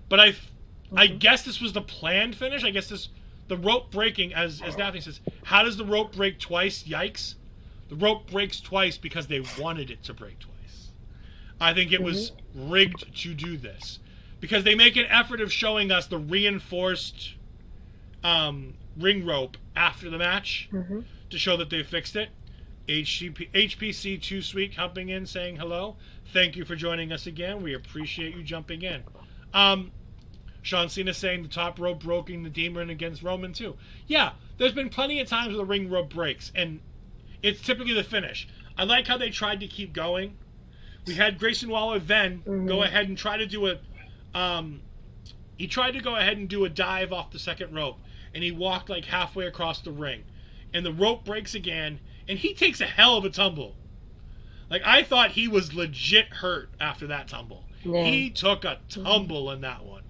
[SPEAKER 1] But I guess this was the planned finish. I guess the rope breaking, as Daphne says, how does the rope break twice? Yikes. The rope breaks twice because they wanted it to break twice. I think it was rigged to do this. Because they make an effort of showing us the reinforced ring rope after the match to show that they fixed it. HPC 2 Sweet jumping in saying hello. Thank you for joining us again. We appreciate you jumping in. Sean Cena saying the top rope broken the Demon against Roman too. Yeah, there's been plenty of times where the ring rope breaks, and it's typically the finish. I like how they tried to keep going. We had Grayson Waller then go ahead and try to do he tried to go ahead and do a dive off the second rope, and he walked like halfway across the ring. And the rope breaks again, and he takes a hell of a tumble. Like, I thought he was legit hurt after that tumble. Yeah. He took a tumble in that one.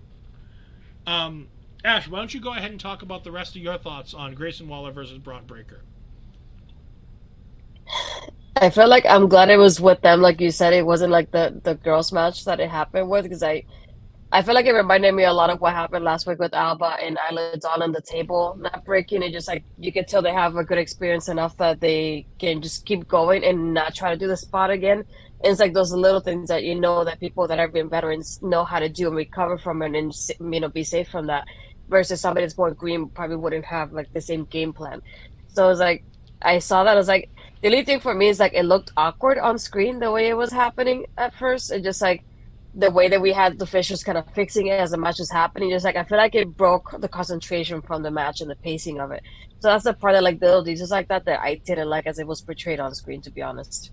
[SPEAKER 1] Ash, why don't you go ahead and talk about the rest of your thoughts on Grayson Waller versus Braun Breaker?
[SPEAKER 2] I feel like I'm glad it was with them. Like you said, it wasn't like the girls match that it happened with, because I feel like it reminded me a lot of what happened last week with Alba and Isla Dawn on the table not breaking. It just, like, you can tell they have a good experience enough that they can just keep going and not try to do the spot again. And it's like those little things that you know that people that have been veterans know how to do and recover from it and, you know, be safe from that. Versus somebody that's more green probably wouldn't have like the same game plan. So it was like, I saw that, I was like, the only thing for me is like it looked awkward on screen the way it was happening at first. It just like, the way that we had the officials kind of fixing it as the match was happening, just like I feel like it broke the concentration from the match and the pacing of it. So that's the part that like the little details like that I didn't like as it was portrayed on screen, to be honest.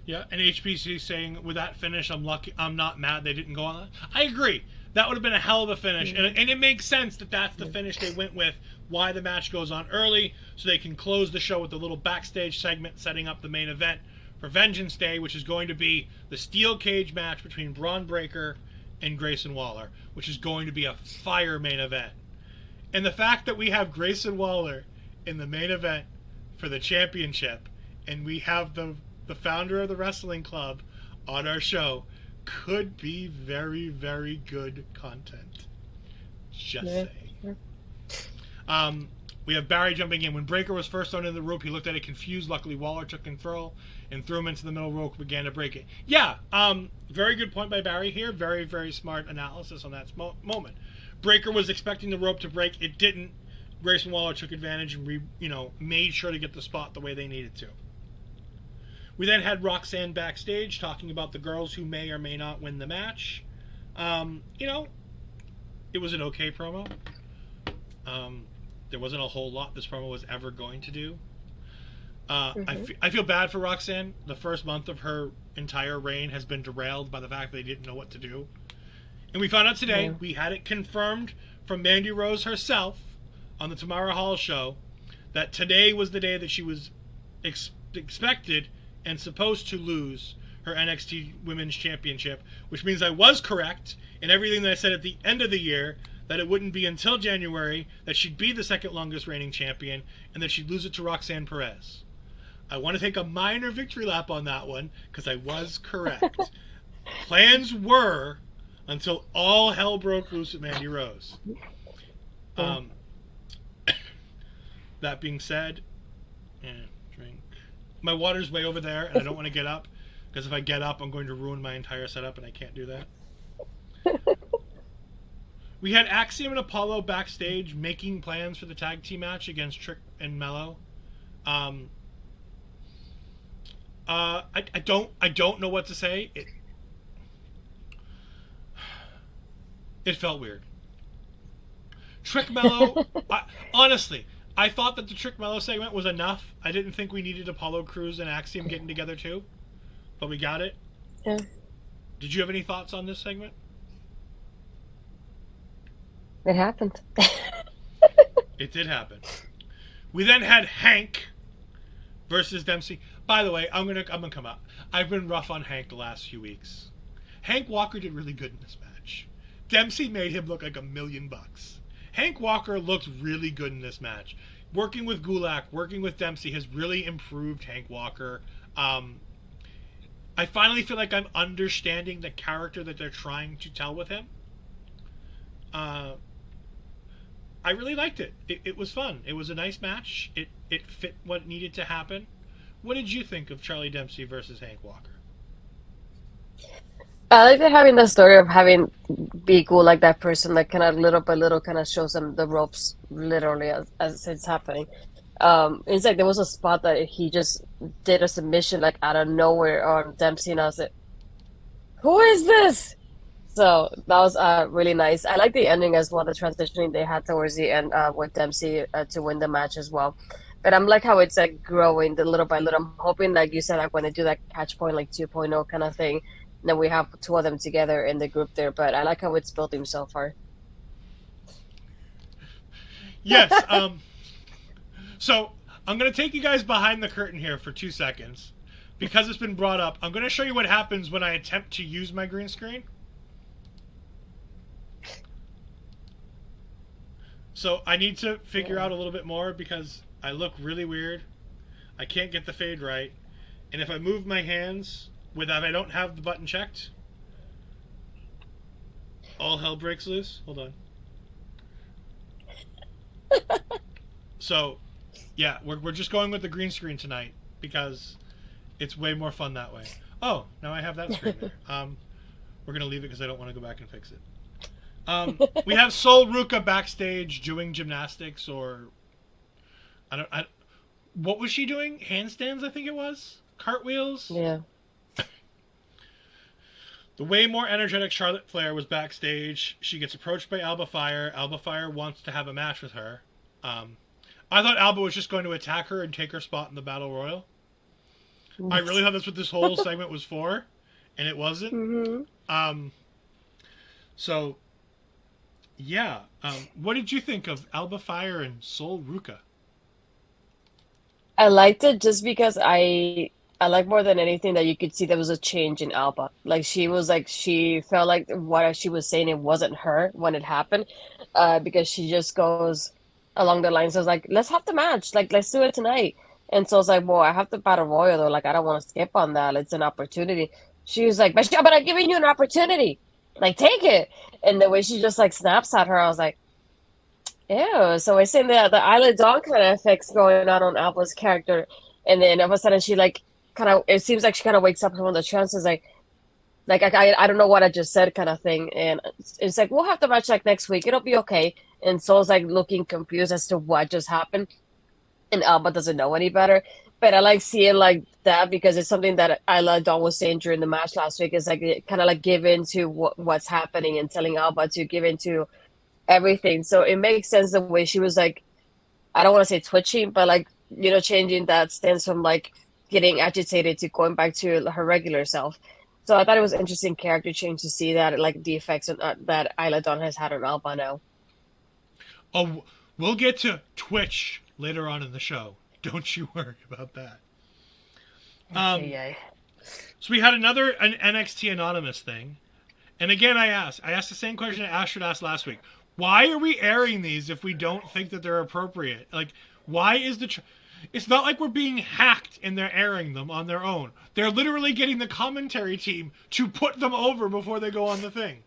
[SPEAKER 1] Yeah, and HBC saying with that finish, I'm lucky. I'm not mad they didn't go on. I agree. That would have been a hell of a finish, and it makes sense that that's the finish they went with. Why the match goes on early, so they can close the show with a little backstage segment setting up the main event for Vengeance Day, which is going to be the steel cage match between Braun Breaker and Grayson Waller, which is going to be a fire main event. And the fact that we have Grayson Waller in the main event for the championship, and we have the founder of the wrestling club on our show, could be very, very good content. Just saying. We have Barry jumping in. When Breaker was first thrown in the rope, he looked at it confused. Luckily, Waller took control and threw him into the middle rope, began to break it. Yeah, very good point by Barry here. Very, very smart analysis on that moment. Breaker was expecting the rope to break. It didn't. Grayson Waller took advantage and made sure to get the spot the way they needed to. We then had Roxanne backstage talking about the girls who may or may not win the match. It was an okay promo. There wasn't a whole lot this promo was ever going to do. I feel bad for Roxanne. The first month of her entire reign has been derailed by the fact that they didn't know what to do. And we found out today, we had it confirmed from Mandy Rose herself on the Tamara Hall show, that today was the day that she was expected and supposed to lose her NXT Women's Championship, which means I was correct in everything that I said at the end of the year, that it wouldn't be until January that she'd be the second longest reigning champion and that she'd lose it to Roxanne Perez. I want to take a minor victory lap on that one because I was correct. Plans were until all hell broke loose at Mandy Rose. That being said, drink. My water's way over there, and I don't want to get up because if I get up, I'm going to ruin my entire setup, and I can't do that. We had Axiom and Apollo backstage making plans for the tag team match against Trick and Mello. I don't know what to say. It felt weird. Trick Mello, honestly, I thought that the Trick Mello segment was enough. I didn't think we needed Apollo Crews and Axiom getting together too, but we got it.
[SPEAKER 2] Yeah.
[SPEAKER 1] Did you have any thoughts on this segment?
[SPEAKER 2] It happened.
[SPEAKER 1] It did happen. We then had Hank versus Dempsey. By the way, I'm gonna come out. I've been rough on Hank the last few weeks. Hank Walker did really good in this match. Dempsey made him look like $1 million. Hank Walker looked really good in this match. Working with Gulak, working with Dempsey has really improved Hank Walker. I finally feel like I'm understanding the character that they're trying to tell with him. I really liked it. It was fun. It was a nice match. It fit what needed to happen. What did you think of Charlie Dempsey versus Hank Walker?
[SPEAKER 2] I like that having the story of having be cool like that person, like kind of little by little, kind of shows them the ropes literally as it's happening. It's like there was a spot that he just did a submission like out of nowhere on Dempsey, and I was like, "Who is this?" So that was really nice. I like the ending as well, the transitioning they had towards the end with Dempsey to win the match as well. But I'm like how it's like growing the little by little. I'm hoping, like you said, like when they do that catch point, like 2.0 kind of thing, then we have two of them together in the group there. But I like how it's building so far.
[SPEAKER 1] Yes. So I'm going to take you guys behind the curtain here for 2 seconds. Because it's been brought up, I'm going to show you what happens when I attempt to use my green screen. So I need to figure out a little bit more because I look really weird. I can't get the fade right. And if I move my hands if I don't have the button checked, all hell breaks loose. Hold on. So, yeah, we're just going with the green screen tonight because it's way more fun that way. Oh, now I have that screen there. We're going to leave it because I don't want to go back and fix it. We have Sol Ruka backstage doing gymnastics or what was she doing? Handstands, I think it was. Cartwheels.
[SPEAKER 2] Yeah.
[SPEAKER 1] The way more energetic Charlotte Flair was backstage. She gets approached by Alba Fire. Alba Fire wants to have a match with her. I thought Alba was just going to attack her and take her spot in the Battle Royal. I really thought that's what this whole segment was for, and it wasn't. So, yeah. What did you think of Alba Fire and Sol Ruca?
[SPEAKER 2] I liked it just because I like more than anything that you could see there was a change in Alba. Like she felt like what she was saying it wasn't her when it happened, because she just goes along the lines of like, let's have the match, like let's do it tonight. And so it's like, well, I have the battle royal though, like I don't want to skip on that. It's an opportunity. She was like, but I'm giving you an opportunity, like take it. And the way she just like snaps at her, I was like, ew. So we're seeing the Isla Dawn kind of effects going on Alba's character, and then all of a sudden she like kind of it seems like she kind of wakes up from the trance, is like I don't know what I just said kind of thing, and it's like we'll have the match like next week, it'll be okay. And Soul's like looking confused as to what just happened, and Alba doesn't know any better. But I like seeing like that because it's something that Isla Dawn was saying during the match last week. Is like kind of like give in to what's happening and telling Alba to give in to everything. So it makes sense the way she was like, I don't want to say twitching, but like, changing that stance from like getting agitated to going back to her regular self. So I thought it was an interesting character change to see that, like the effects that Isla Dawn has had on Alba now.
[SPEAKER 1] Oh, we'll get to Twitch later on in the show. Don't you worry about that.
[SPEAKER 2] Okay,
[SPEAKER 1] So we had an NXT Anonymous thing. And again, I asked the same question that Astrid asked last week. Why are we airing these if we don't think that they're appropriate? Like, why is it's not like we're being hacked and they're airing them on their own. They're literally getting the commentary team to put them over before they go on the thing.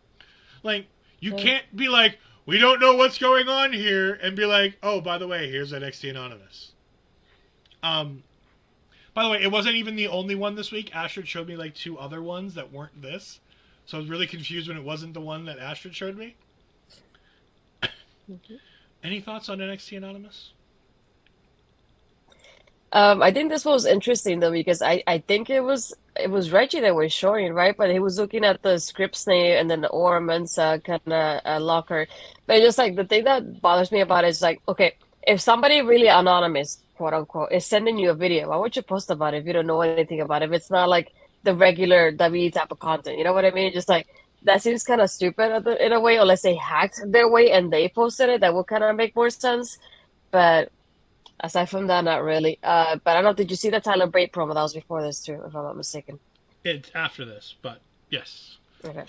[SPEAKER 1] Like, you can't be like, we don't know what's going on here, and be like, oh, by the way, here's NXT Anonymous. By the way, it wasn't even the only one this week. Astrid showed me like 2 other ones that weren't this. So I was really confused when it wasn't the one that Astrid showed me. Any thoughts on NXT Anonymous?
[SPEAKER 2] I think this was interesting though because I think it was Reggie that was showing, right? But he was looking at the script name and then the ornaments kind of locker. But just like the thing that bothers me about it is like, okay, if somebody really anonymous, quote unquote, is sending you a video, why would you post about it if you don't know anything about it? If it's not like the regular WWE type of content, you know what I mean? Just like that seems kind of stupid in a way, unless they hacked their way and they posted it, that would kind of make more sense. But aside from that, not really. But I don't know. Did you see the Tyler Bate promo? That was before this too, if I'm not mistaken.
[SPEAKER 1] It's after this, but yes.
[SPEAKER 2] Okay.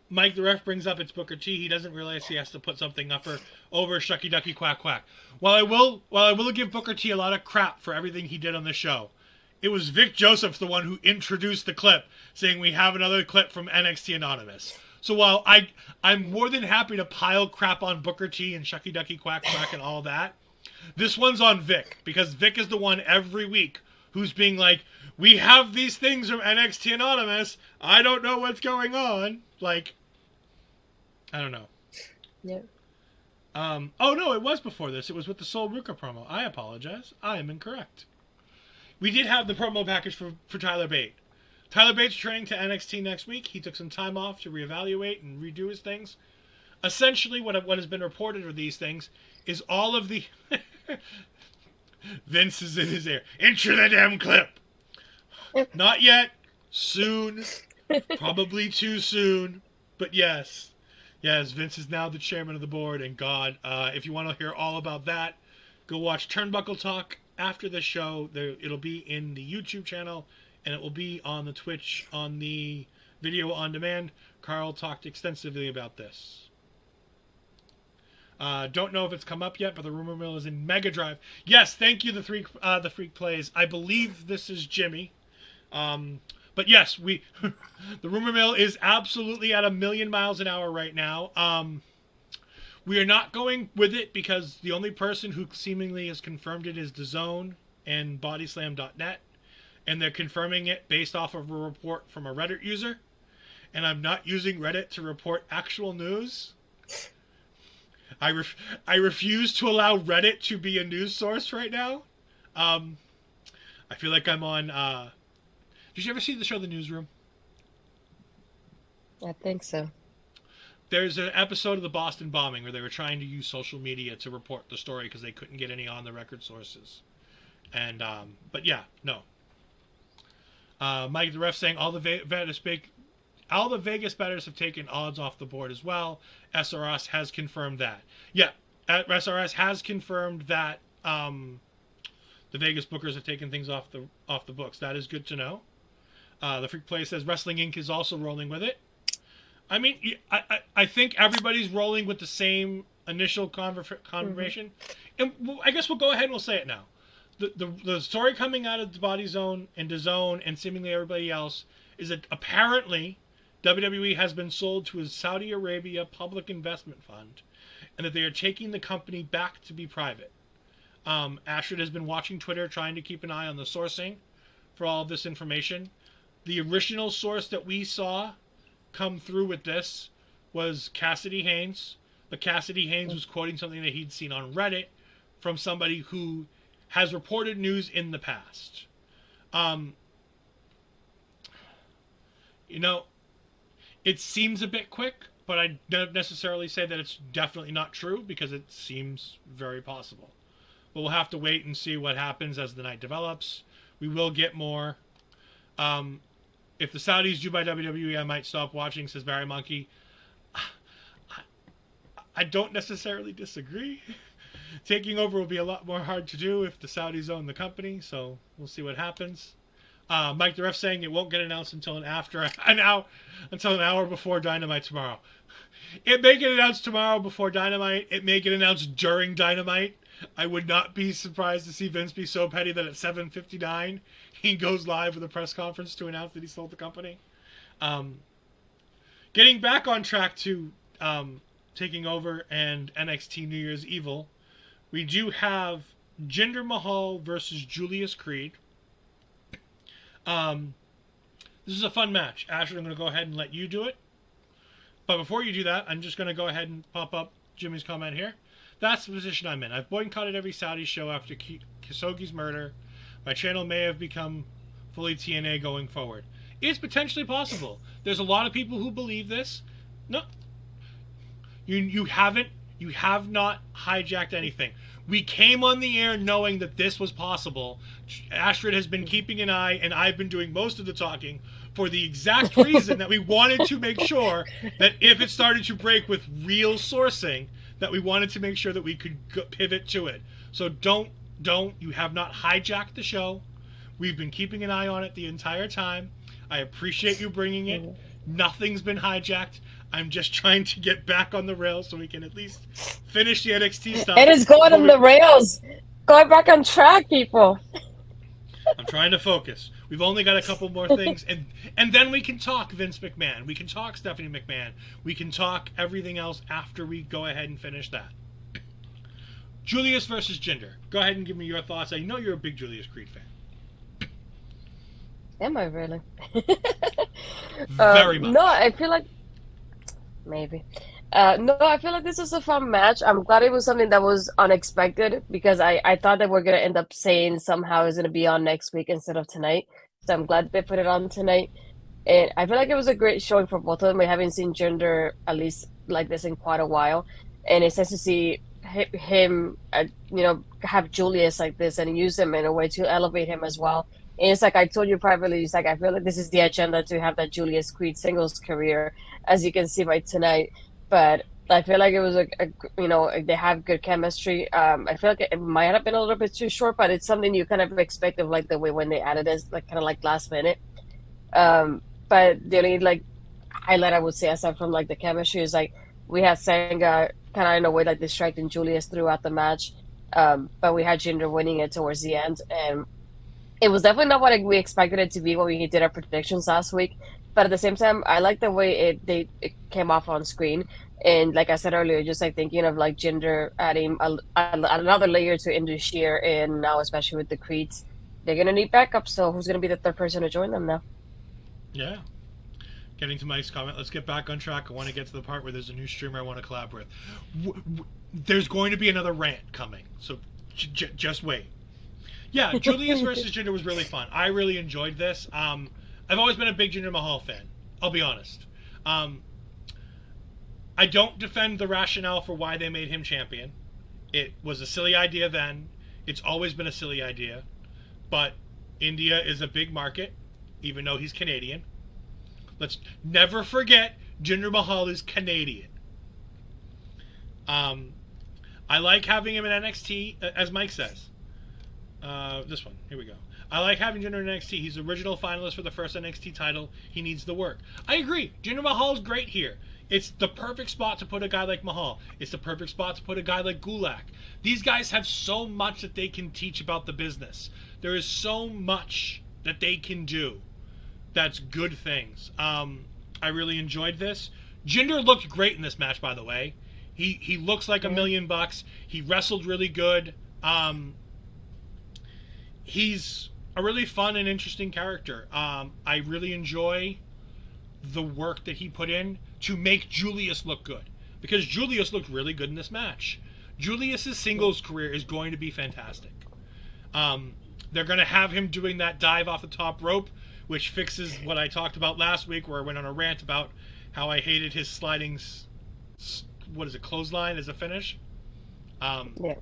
[SPEAKER 1] Mike, the ref, brings up it's Booker T. He doesn't realize he has to put something over Shucky Ducky Quack Quack. While I will give Booker T a lot of crap for everything he did on the show, it was Vic Joseph's the one who introduced the clip, saying we have another clip from NXT Anonymous. So while I'm more than happy to pile crap on Booker T and Shucky Ducky Quack Quack and all that, this one's on Vic, because Vic is the one every week who's being like, we have these things from NXT Anonymous. I don't know what's going on. Like, I don't know.
[SPEAKER 2] Yeah.
[SPEAKER 1] Oh, no, it was before this. It was with the Sol Ruca promo. I apologize. I am incorrect. We did have the promo package for Tyler Bate. Tyler Bate's training to NXT next week. He took some time off to reevaluate and redo his things. Essentially, what has been reported of these things is all of the... Vince is in his ear. Intro the damn clip! Not yet. Soon. Probably too soon. But yes. Yes, Vince is now the chairman of the board, and God, if you want to hear all about that, go watch Turnbuckle Talk after the show. It'll be in the YouTube channel, and it will be on the Twitch, on the video on demand. Carl talked extensively about this. Don't know if it's come up yet, but the rumor mill is in Mega Drive. Yes, thank you, the Freak Plays. I believe this is Jimmy. But yes, the rumor mill is absolutely at 1,000,000 miles an hour right now. We are not going with it because the only person who seemingly has confirmed it is DAZN and Bodyslam.net, and they're confirming it based off of a report from a Reddit user. And I'm not using Reddit to report actual news. I refuse to allow Reddit to be a news source right now. I feel like I'm on... Did you ever see the show The Newsroom?
[SPEAKER 2] I think so.
[SPEAKER 1] There's an episode of the Boston bombing where they were trying to use social media to report the story because they couldn't get any on the record sources. And but yeah, no. Mike the ref saying all the Vegas bettors have taken odds off the board as well. SRS has confirmed that. Yeah, SRS has confirmed that the Vegas bookers have taken things off the books. That is good to know. The Freak Play says Wrestling Inc. is also rolling with it. I mean, I think everybody's rolling with the same initial confirmation. And I guess we'll go ahead and we'll say it now. The story coming out of the Body Zone and DAZN and seemingly everybody else is that apparently WWE has been sold to a Saudi Arabia public investment fund and that they are taking the company back to be private. Astrid has been watching Twitter trying to keep an eye on the sourcing for all of this information. The original source that we saw come through with this was Cassidy Haynes, but Cassidy Haynes was quoting something that he'd seen on Reddit from somebody who has reported news in the past. You know, it seems a bit quick, but I don't necessarily say that it's definitely not true because it seems very possible. But we'll have to wait and see what happens as the night develops. We will get more. If the Saudis do by WWE, I might stop watching, says Barry Monkey. I don't necessarily disagree. Taking over will be a lot more hard to do if the Saudis own the company, so we'll see what happens. Mike the ref saying it won't get announced until an hour before Dynamite tomorrow. It may get announced tomorrow before Dynamite. It may get announced during Dynamite. I would not be surprised to see Vince be so petty that at 7:59 he goes live with a press conference to announce that he sold the company. Getting back on track to taking over and NXT New Year's Evil, we do have Jinder Mahal versus Julius Creed. This is a fun match. Ashley, I'm going to go ahead and let you do it. But before you do that, I'm just going to go ahead and pop up Jimmy's comment here. That's the position I'm in. I've boycotted every Saudi show after Khashoggi's murder. My channel may have become fully TNA going forward. It's potentially possible. There's a lot of people who believe this. No. You have not hijacked anything. We came on the air knowing that this was possible. Astrid has been keeping an eye, and I've been doing most of the talking for the exact reason that we wanted to make sure that if it started to break with real sourcing, that we wanted to make sure that we could pivot to it. So you have not hijacked the show. We've been keeping an eye on it the entire time. I appreciate you bringing it. Nothing's been hijacked. I'm just trying to get back on the rails so we can at least finish the NXT stuff.
[SPEAKER 2] It is going on the rails. Going back on track, people.
[SPEAKER 1] I'm trying to focus. We've only got a couple more things, and then we can talk Vince McMahon. We can talk Stephanie McMahon. We can talk everything else after we go ahead and finish that. Julius versus Jinder. Go ahead and give me your thoughts. I know you're a big Julius Creed fan.
[SPEAKER 2] Am I really?
[SPEAKER 1] Very much.
[SPEAKER 2] No, I feel like maybe. No, I feel like this is a fun match. I'm glad it was something that was unexpected because I thought that we're going to end up saying somehow it's going to be on next week instead of tonight. So I'm glad they put it on tonight. And I feel like it was a great showing for both of them. We haven't seen Jinder at least like this in quite a while. And it's nice to see him, have Julius like this and use him in a way to elevate him as well. And it's like I told you privately, it's like I feel like this is the agenda to have that Julius Creed singles career, as you can see by tonight. But I feel like it was they have good chemistry. I feel like it might have been a little bit too short, but it's something you kind of expect of like the way when they added this, like kind of like last minute. But the only like highlight I would say aside from like the chemistry is like we had Sanga kind of in a way like distracting Julius throughout the match, but we had Jinder winning it towards the end, and it was definitely not what we expected it to be when we did our predictions last week. But at the same time, I like the way it came off on screen. And like I said earlier, just like thinking of like Jinder adding another layer to Indus and now especially with the Creeds, they're going to need backup. So who's going to be the third person to join them now?
[SPEAKER 1] Yeah. Getting to Mike's comment, let's get back on track. I want to get to the part where there's a new streamer I want to collab with. There's going to be another rant coming. So just wait. Yeah, Julius versus Jinder was really fun. I really enjoyed this. I've always been a big Jinder Mahal fan. I'll be honest. I don't defend the rationale for why they made him champion. It was a silly idea then. It's always been a silly idea. But India is a big market, even though he's Canadian. Let's never forget Jinder Mahal is Canadian. I like having him in NXT, as Mike says. This one, here we go. I like having Jinder in NXT. He's the original finalist for the first NXT title. He needs the work. I agree. Jinder Mahal's great here. It's the perfect spot to put a guy like Mahal. It's the perfect spot to put a guy like Gulak. These guys have so much that they can teach about the business. There is so much that they can do. That's good things. I really enjoyed this. Jinder looked great in this match, by the way. He looks like $1 million. He wrestled really good. He's a really fun and interesting character. I really enjoy the work that he put in to make Julius look good, because Julius looked really good in this match. Julius's singles career is going to be fantastic. They're going to have him doing that dive off the top rope, which fixes what I talked about last week, where I went on a rant about how I hated his sliding, clothesline as a finish.
[SPEAKER 2] Yeah.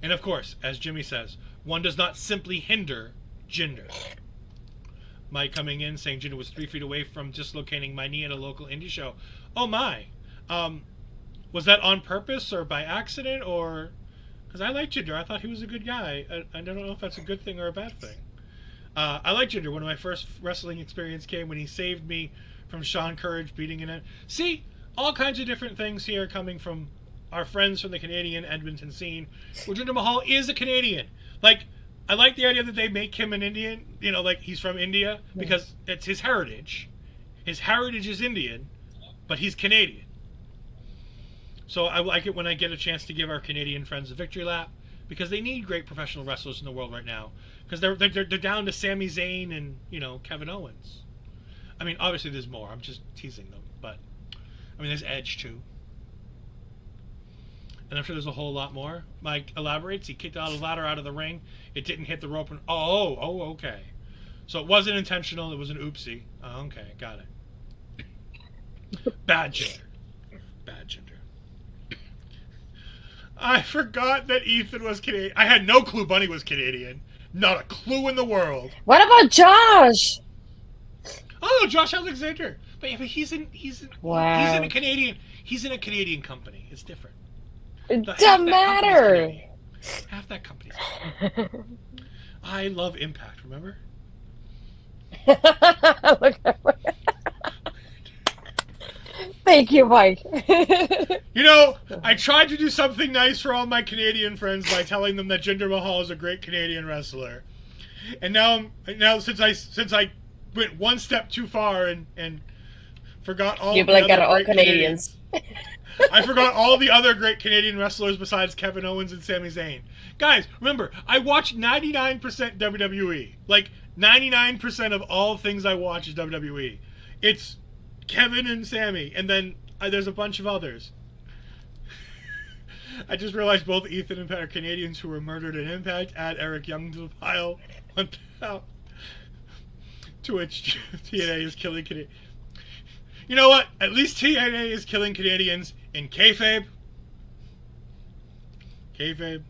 [SPEAKER 1] And of course, as Jimmy says, one does not simply hinder Jinder. Mike coming in saying Jinder was 3 feet away from dislocating my knee at a local indie show. Oh my. Was that on purpose or by accident, or... Because I like Jinder. I thought he was a good guy. I don't know if that's a good thing or a bad thing. I like Jinder. One of my first wrestling experience came when he saved me from Sean Courage beating it. See, all kinds of different things here coming from our friends from the Canadian Edmonton scene, where Jinder Mahal is a Canadian. Like, I like the idea that they make him an Indian, like he's from India, because it's his heritage. His heritage is Indian, but he's Canadian. So I like it when I get a chance to give our Canadian friends a victory lap, because they need great professional wrestlers in the world right now. Because they're down to Sami Zayn and, Kevin Owens. I mean, obviously there's more. I'm just teasing them. But, I mean, there's Edge, too. And I'm sure there's a whole lot more. Mike elaborates. He kicked out a ladder out of the ring. It didn't hit the rope. Okay. So it wasn't intentional. It was an oopsie. Oh, okay. Got it. Bad Jinder. Bad Jinder. I forgot that Ethan was Canadian. I had no clue Bunny was Canadian. Not a clue in the world.
[SPEAKER 2] What about Josh?
[SPEAKER 1] Oh, Josh Alexander. But he's in a Canadian company. It's different.
[SPEAKER 2] It doesn't matter.
[SPEAKER 1] Half that company's I love Impact, remember?
[SPEAKER 2] Thank you, Mike.
[SPEAKER 1] I tried to do something nice for all my Canadian friends by telling them that Jinder Mahal is a great Canadian wrestler. And now since I went one step too far and forgot all
[SPEAKER 2] you
[SPEAKER 1] the other
[SPEAKER 2] at all
[SPEAKER 1] great
[SPEAKER 2] Canadians.
[SPEAKER 1] I forgot all the other great Canadian wrestlers besides Kevin Owens and Sami Zayn. Guys, remember, I watch 99% WWE. Like, 99% of all things I watch is WWE. It's Kevin and Sami, and then there's a bunch of others. I just realized both Ethan and Pat are Canadians who were murdered in Impact. Add Eric Young to the pile. To which TNA is killing Canadians. You know what? At least TNA is killing Canadians in kayfabe. Kayfabe.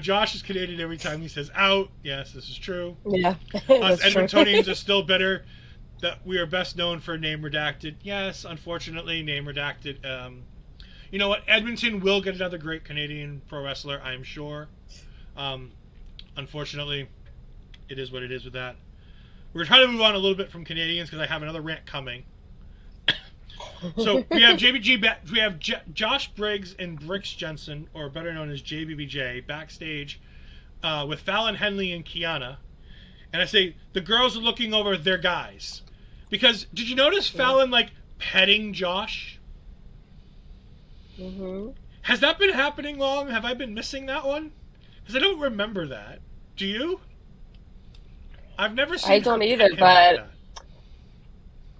[SPEAKER 1] Josh is Canadian every time he says out. Yes, this is true.
[SPEAKER 2] Yeah.
[SPEAKER 1] Us Edmontonians are still bitter that we are best known for name redacted. Yes, unfortunately, name redacted. You know what? Edmonton will get another great Canadian pro wrestler, I'm sure. Unfortunately, it is what it is with that. We're trying to move on a little bit from Canadians because I have another rant coming. So we have Josh Briggs and Brix Jensen, or better known as JBBJ, backstage with Fallon Henley and Kiana. And I say, the girls are looking over their guys. Because, did you notice Fallon, petting Josh?
[SPEAKER 2] Mm-hmm.
[SPEAKER 1] Has that been happening long? Have I been missing that one? Because I don't remember that. Do you? I've never seen
[SPEAKER 2] I don't either,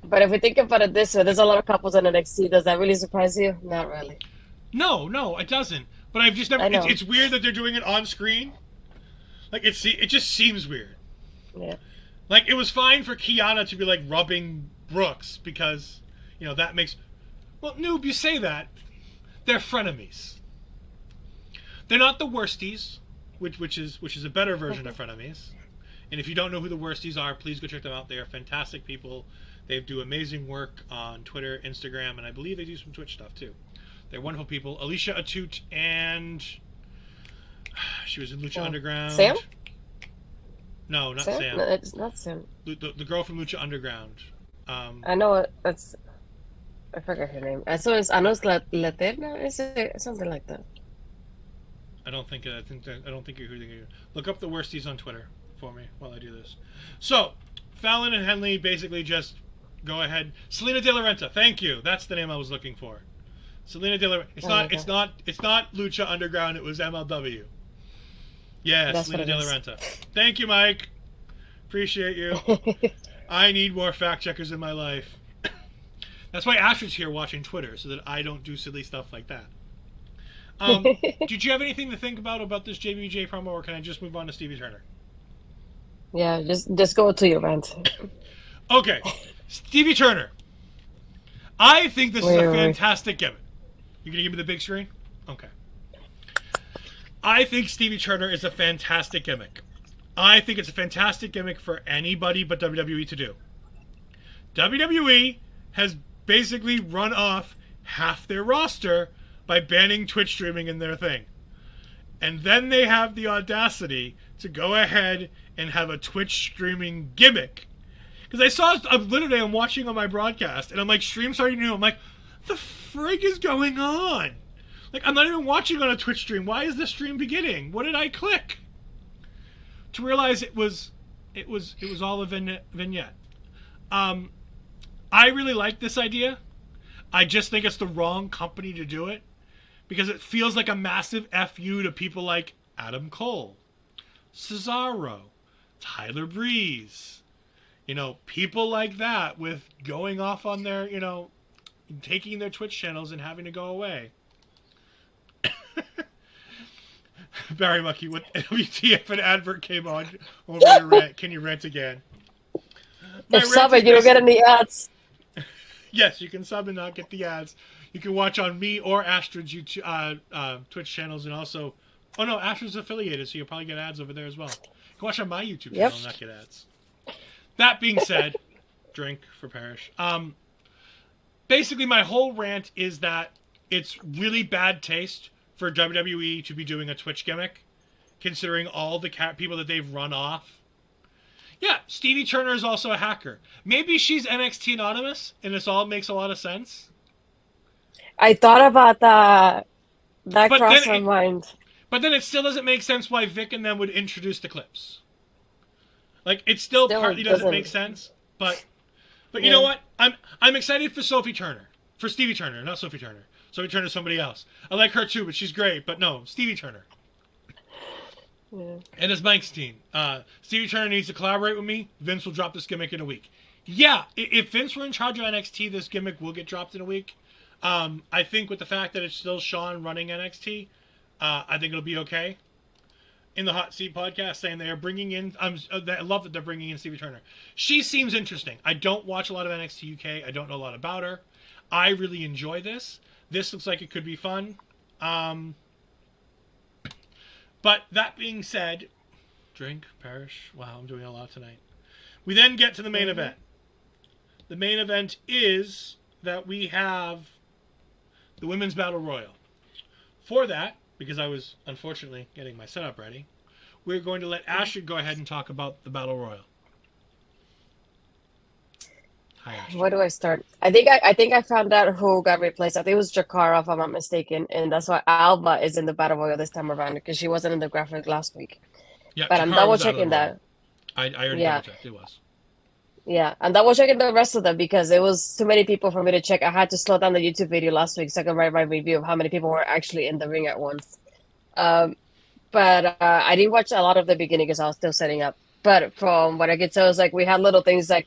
[SPEAKER 2] but if we think about it this way, there's a lot of couples in NXT. Does that really surprise you? Not really.
[SPEAKER 1] No, it doesn't. But I've just never... It's weird that they're doing it on screen. It just seems weird.
[SPEAKER 2] Yeah.
[SPEAKER 1] It was fine for Kiana to be, rubbing Brooks because, that makes... Well, noob, you say that. They're frenemies. They're not the worsties, which is a better version of frenemies. And if you don't know who the worsties are, please go check them out. They are fantastic people. They do amazing work on Twitter, Instagram, and I believe they do some Twitch stuff too. They're wonderful people. Alicia Atut, and she was in Lucha Underground.
[SPEAKER 2] Sam?
[SPEAKER 1] No, not Sam.
[SPEAKER 2] No, it's not Sam.
[SPEAKER 1] The girl from Lucha Underground.
[SPEAKER 2] I know it. That's... I forgot her name. I know it's Laterna. Is it something like that?
[SPEAKER 1] I don't think you're who they... Look up the worsties on Twitter for me while I do this. So, Fallon and Henley basically just go ahead. Selena De La Renta, thank you. That's the name I was looking for. Selena De La... It's not Lucha Underground. It was MLW. Yeah, that's Selena De La Renta. Thank you, Mike. Appreciate you. I need more fact checkers in my life. That's why Astrid's here watching Twitter, so that I don't do silly stuff like that. Did you have anything to think about this JBJ promo, or can I just move on to Stevie Turner?
[SPEAKER 2] Yeah, just go to your rant.
[SPEAKER 1] Okay, Stevie Turner. I think this is a fantastic gimmick. You gonna give me the big screen? Okay. I think Stevie Turner is a fantastic gimmick. I think it's a fantastic gimmick for anybody but WWE to do. WWE has basically run off half their roster by banning Twitch streaming in their thing. And then they have the audacity to go ahead and have a Twitch streaming gimmick. Because I'm watching on my broadcast, and I'm like, stream starting new. I'm like, the frig is going on? Like, I'm not even watching on a Twitch stream. Why is the stream beginning? What did I click? To realize it was all a vignette. I really like this idea. I just think it's the wrong company to do it, because it feels like a massive FU to people like Adam Cole, Cesaro, Tyler Breeze, people like that, with going off on their, taking their Twitch channels and having to go away. Barry Mucky, what WTF an advert came on over your rant? Can you rant again?
[SPEAKER 2] If subbing, you don't get any ads.
[SPEAKER 1] Yes, you can sub and not get the ads. You can watch on me or Astrid's YouTube, Twitch channels, and also... Oh no, Astrid's affiliated, so you'll probably get ads over there as well. You can watch on my YouTube channel and not get ads. That being said, drink for Parrish. Basically, my whole rant is that it's really bad taste for WWE to be doing a Twitch gimmick, considering all the people that they've run off. Yeah, Stevie Turner is also a hacker. Maybe she's NXT Anonymous, and this all makes a lot of sense.
[SPEAKER 2] I thought about that. That crossed my mind.
[SPEAKER 1] But then it still doesn't make sense why Vic and them would introduce the clips. Like, it still partly doesn't make sense. But you know what? I'm excited for Sophie Turner. For Stevie Turner, not Sophie Turner. Sophie Turner's somebody else. I like her too, but she's great. But no, Stevie Turner. Yeah. And it's Mike's team. Stevie Turner needs to collaborate with me. Vince will drop this gimmick in a week. Yeah, if Vince were in charge of NXT, this gimmick will get dropped in a week. I think with the fact that it's still Sean running NXT, I think it'll be okay. In the Hot Seat podcast, saying they are bringing in... I love that they're bringing in Stevie Turner. She seems interesting. I don't watch a lot of NXT UK. I don't know a lot about her. I really enjoy this. This looks like it could be fun. But that being said... Drink, Parrish. Wow, I'm doing a lot tonight. We then get to the main event. The main event is that we have the Women's Battle Royal. For that, because I was unfortunately getting my setup ready, we're going to let Astrid go ahead and talk about the Battle Royal. Hi, Astrid.
[SPEAKER 2] Where do I start? I think I found out who got replaced. I think it was Jakara, if I'm not mistaken, and that's why Alba is in the Battle Royal this time around, because she wasn't in the graphic last week.
[SPEAKER 1] Yeah,
[SPEAKER 2] but I'm double checking that.
[SPEAKER 1] I already double checked. It was.
[SPEAKER 2] Yeah, and double checking the rest of them because it was too many people for me to check. I had to slow down the YouTube video last week so I could write my review of how many people were actually in the ring at once. But I didn't watch a lot of the beginning because I was still setting up. But from what I could tell, it was like we had little things like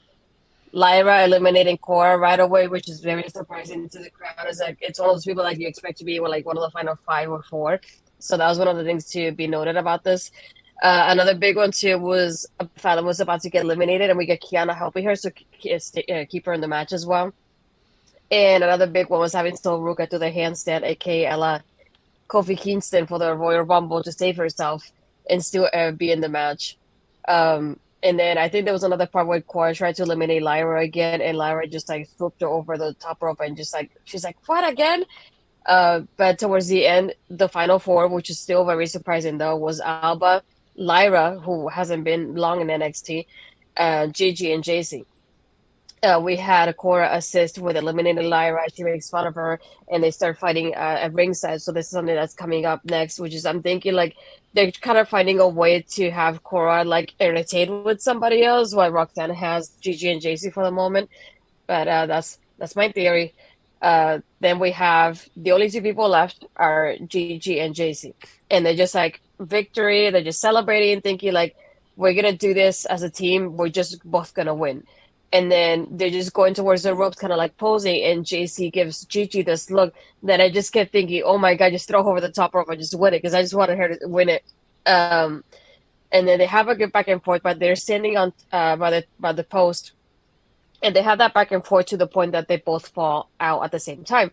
[SPEAKER 2] Lyra eliminating Cora right away, which is very surprising to the crowd. It's like it's one of those people like you expect to be like one of the final 5 or 4. So that was one of the things to be noted about this. Another big one too was Fallon was about to get eliminated, and we get Kiana helping her, so keep her in the match as well. And another big one was having Sol Ruka do the handstand, aka Ella Kofi Kingston for the Royal Rumble to save herself and still be in the match. And then I think there was another part where Cora tried to eliminate Lyra again, and Lyra just like swooped her over the top rope and just like she's like, "What again?" But towards the end, the final four, which is still very surprising though, was Alba, Lyra, who hasn't been long in NXT, Gigi, and JC. We had Cora assist with eliminating Lyra. She makes fun of her, and they start fighting at ringside. So this is something that's coming up next, which is I'm thinking like they're kind of finding a way to have Cora like entertain with somebody else, while Roxanne has Gigi and JC for the moment. But that's my theory. Then we have the only two people left are Gigi and JC, and they're just like victory. They're just celebrating, thinking like we're gonna do this as a team. We're just both gonna win. And then they're just going towards the ropes, kind of like posing. And JC gives Gigi this look that I just kept thinking, "Oh my god, just throw her over the top rope and just win it," because I just wanted her to win it. Um, and then they have a good back and forth, but they're standing on by the post, and they have that back and forth to the point that they both fall out at the same time.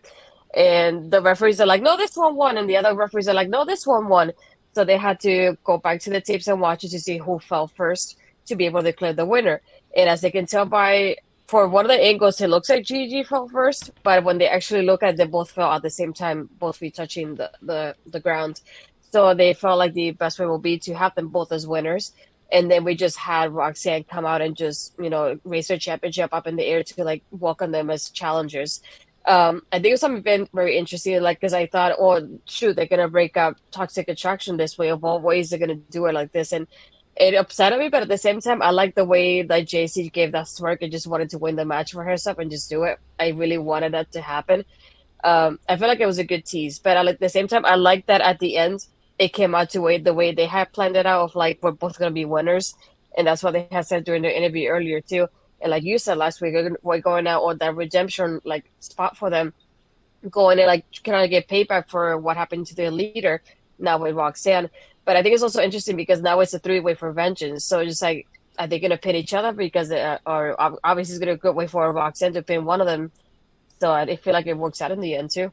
[SPEAKER 2] And the referees are like, "No, this one won," and the other referees are like, "No, this one won." So they had to go back to the tapes and watch it to see who fell first to be able to declare the winner. And as they can tell by for one of the angles, it looks like Gigi fell first, but when they actually look at it, they both fell at the same time, both feet touching the ground. So they felt like the best way will be to have them both as winners. And then we just had Roxanne come out and just, raise her championship up in the air to like welcome them as challengers. I think it's something been very interesting, like, because I thought, oh, shoot, they're gonna break up Toxic Attraction this way. Of all ways, they're gonna do it like this, and it upset me. But at the same time, I like the way that JC gave that smirk and just wanted to win the match for herself and just do it. I really wanted that to happen. I feel like it was a good tease, but at the same time, I like that at the end it came out to the way they had planned it out of like we're both gonna be winners, and that's what they had said during their interview earlier too. And like you said last week, we're going out on that redemption like spot for them, going and like kind of get payback for what happened to their leader now with Roxanne. But I think it's also interesting because now it's a three-way for vengeance. So just like, are they gonna pin each other because or obviously it's gonna be a good way for Roxanne to pin one of them. So I feel like it works out in the end too.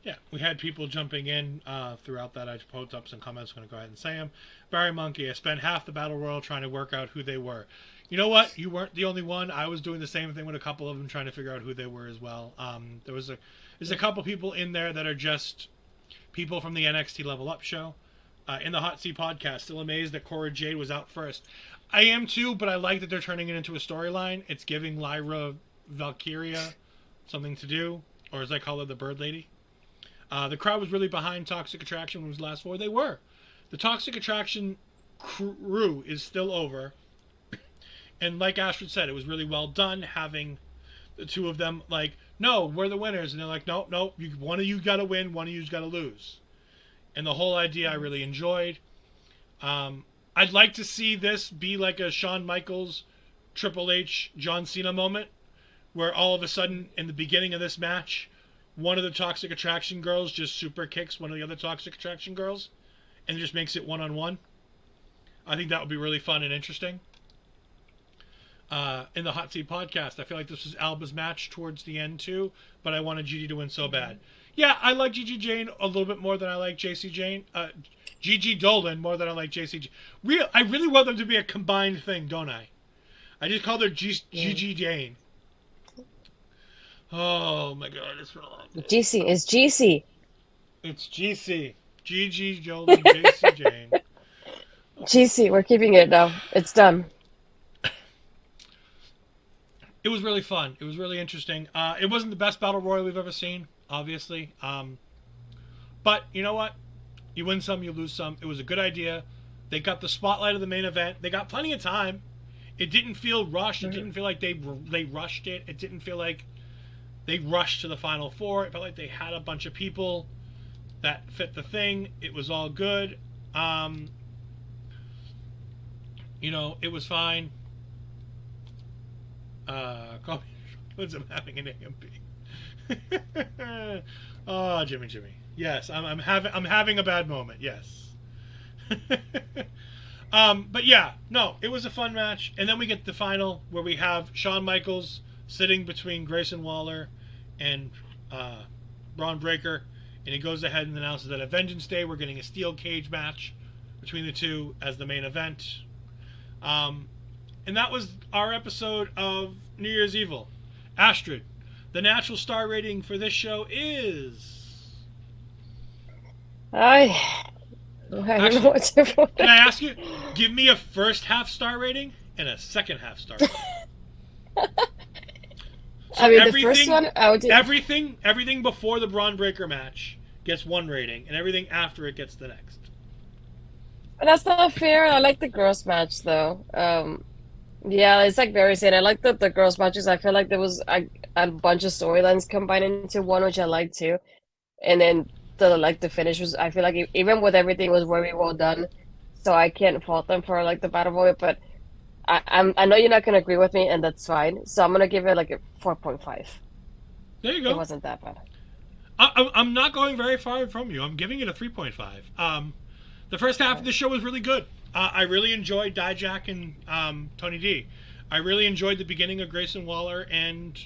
[SPEAKER 1] Yeah, we had people jumping in throughout that. I posted up some comments. I'm going to go ahead and say them. Barry Monkey, I spent half the Battle Royal trying to work out who they were. You know what? You weren't the only one. I was doing the same thing with a couple of them, trying to figure out who they were as well. There's a couple people in there that are just people from the NXT Level Up show. In the Hot Seat podcast, still amazed that Cora Jade was out first. I am too, but I like that they're turning it into a storyline. It's giving Lyra Valkyria something to do, or as I call her, the Bird Lady. The crowd was really behind Toxic Attraction when it was last four. They were. The Toxic Attraction crew is still over. And like Astrid said, it was really well done having the two of them like, no, we're the winners. And they're like, no, no, one of you got to win, one of you's got to lose. And the whole idea I really enjoyed. I'd like to see this be like a Shawn Michaels, Triple H, John Cena moment, where all of a sudden in the beginning of this match, one of the Toxic Attraction girls just super kicks one of the other Toxic Attraction girls and just makes it one-on-one. I think that would be really fun and interesting. In the Hot Seat podcast, I feel like this was Alba's match towards the end too, but I wanted Gigi to win so bad. Yeah, I like Gigi Jane a little bit more than I like JC Jane. Gigi Dolan more than I like JC Jane. I really want them to be a combined thing, don't I? I just called her Gigi Jane. Oh my god, it's wrong.
[SPEAKER 2] GC is GC.
[SPEAKER 1] It's GC. Gigi Dolan, JC Jane.
[SPEAKER 2] GC, we're keeping it now. It's done.
[SPEAKER 1] It was really fun. It was really interesting. It wasn't the best Battle Royal we've ever seen, obviously. But you know what? You win some, you lose some. It was a good idea. They got the spotlight of the main event. They got plenty of time. It didn't feel rushed. It didn't feel like they rushed it. It didn't feel like they rushed to the final four. It felt like they had a bunch of people that fit the thing. It was all good. It was fine. Call me I'm having an AMP. Oh, Jimmy. Yes, I'm having a bad moment. Yes. But yeah, no, it was a fun match, and then we get the final where we have Shawn Michaels sitting between Grayson Waller and Braun Breaker, and he goes ahead and announces that at Vengeance Day we're getting a steel cage match between the two as the main event. And that was our episode of New Year's Evil. Astrid, the natural star rating for this show is...
[SPEAKER 2] I don't know
[SPEAKER 1] Actually,
[SPEAKER 2] what to put.
[SPEAKER 1] can I ask you, give me a first half star rating and a second half star rating. So
[SPEAKER 2] I mean, the first one, I would do...
[SPEAKER 1] everything before the Braun Breaker match gets one rating, and everything after it gets the next.
[SPEAKER 2] But that's not fair. I like the girls match, though. Yeah, it's like Barry said. I like the girls matches. I feel like there was a bunch of storylines combined into one, which I liked too. And then the finish was. I feel like even with everything, it was very well done. So I can't fault them for like the battle royal. But I know you're not gonna agree with me, and that's fine. So I'm gonna give it like a 4.5.
[SPEAKER 1] There you go.
[SPEAKER 2] It wasn't that bad.
[SPEAKER 1] I'm not going very far from you. I'm giving it a 3.5. The first half of the show was really good. I really enjoyed Dijak and Tony D. I really enjoyed the beginning of Grayson Waller and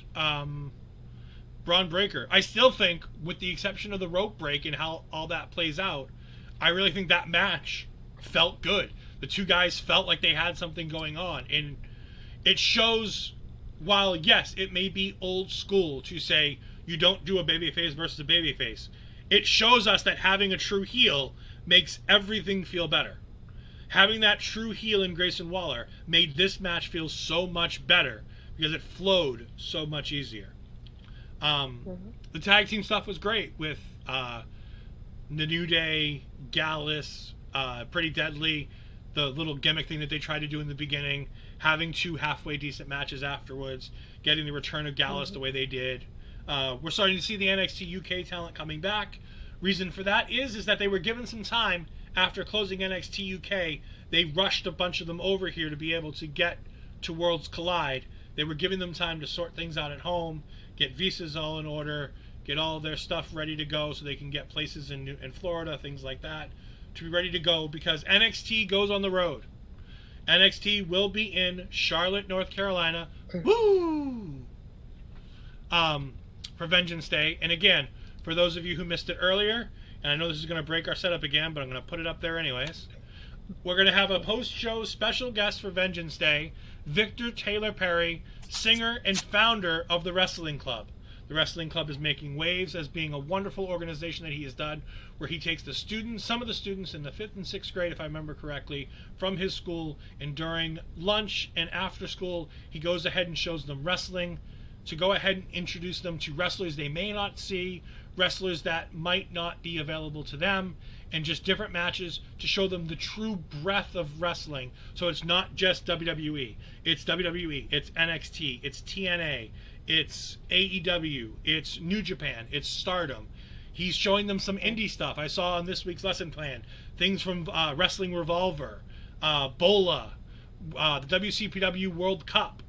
[SPEAKER 1] Braun Breaker. I still think, with the exception of the rope break and how all that plays out, I really think that match felt good. The two guys felt like they had something going on. And it shows, while yes, it may be old school to say you don't do a babyface versus a babyface, it shows us that having a true heel makes everything feel better. Having that true heel in Grayson Waller made this match feel so much better because it flowed so much easier. The tag team stuff was great with the New Day, Gallus, Pretty Deadly, the little gimmick thing that they tried to do in the beginning, having two halfway decent matches afterwards, getting the return of Gallus the way they did. We're starting to see the NXT UK talent coming back. Reason for that is that they were given some time after closing NXT UK. They rushed a bunch of them over here to be able to get to Worlds Collide. They were giving them time to sort things out at home, get visas all in order, get all of their stuff ready to go so they can get places in Florida, things like that, to be ready to go because NXT goes on the road. NXT will be in Charlotte, North Carolina. Woo! For Vengeance Day. And again, for those of you who missed it earlier, and I know this is going to break our setup again, but I'm going to put it up there anyways. We're going to have a post-show special guest for Vengeance Day, Victor Taylor Perry, singer and founder of the Wrestling Club. The Wrestling Club is making waves as being a wonderful organization that he has done, where he takes the students, some of the students in the 5th and 6th grade, if I remember correctly, from his school, and during lunch and after school, he goes ahead and shows them wrestling, to go ahead and introduce them to wrestlers they may not see, wrestlers that might not be available to them, and just different matches to show them the true breadth of wrestling. So it's not just WWE. It's WWE, it's NXT, it's TNA, it's AEW, it's New Japan, it's Stardom. He's showing them some indie stuff. I saw on this week's lesson plan things from Wrestling Revolver, Bola, the WCPW World Cup.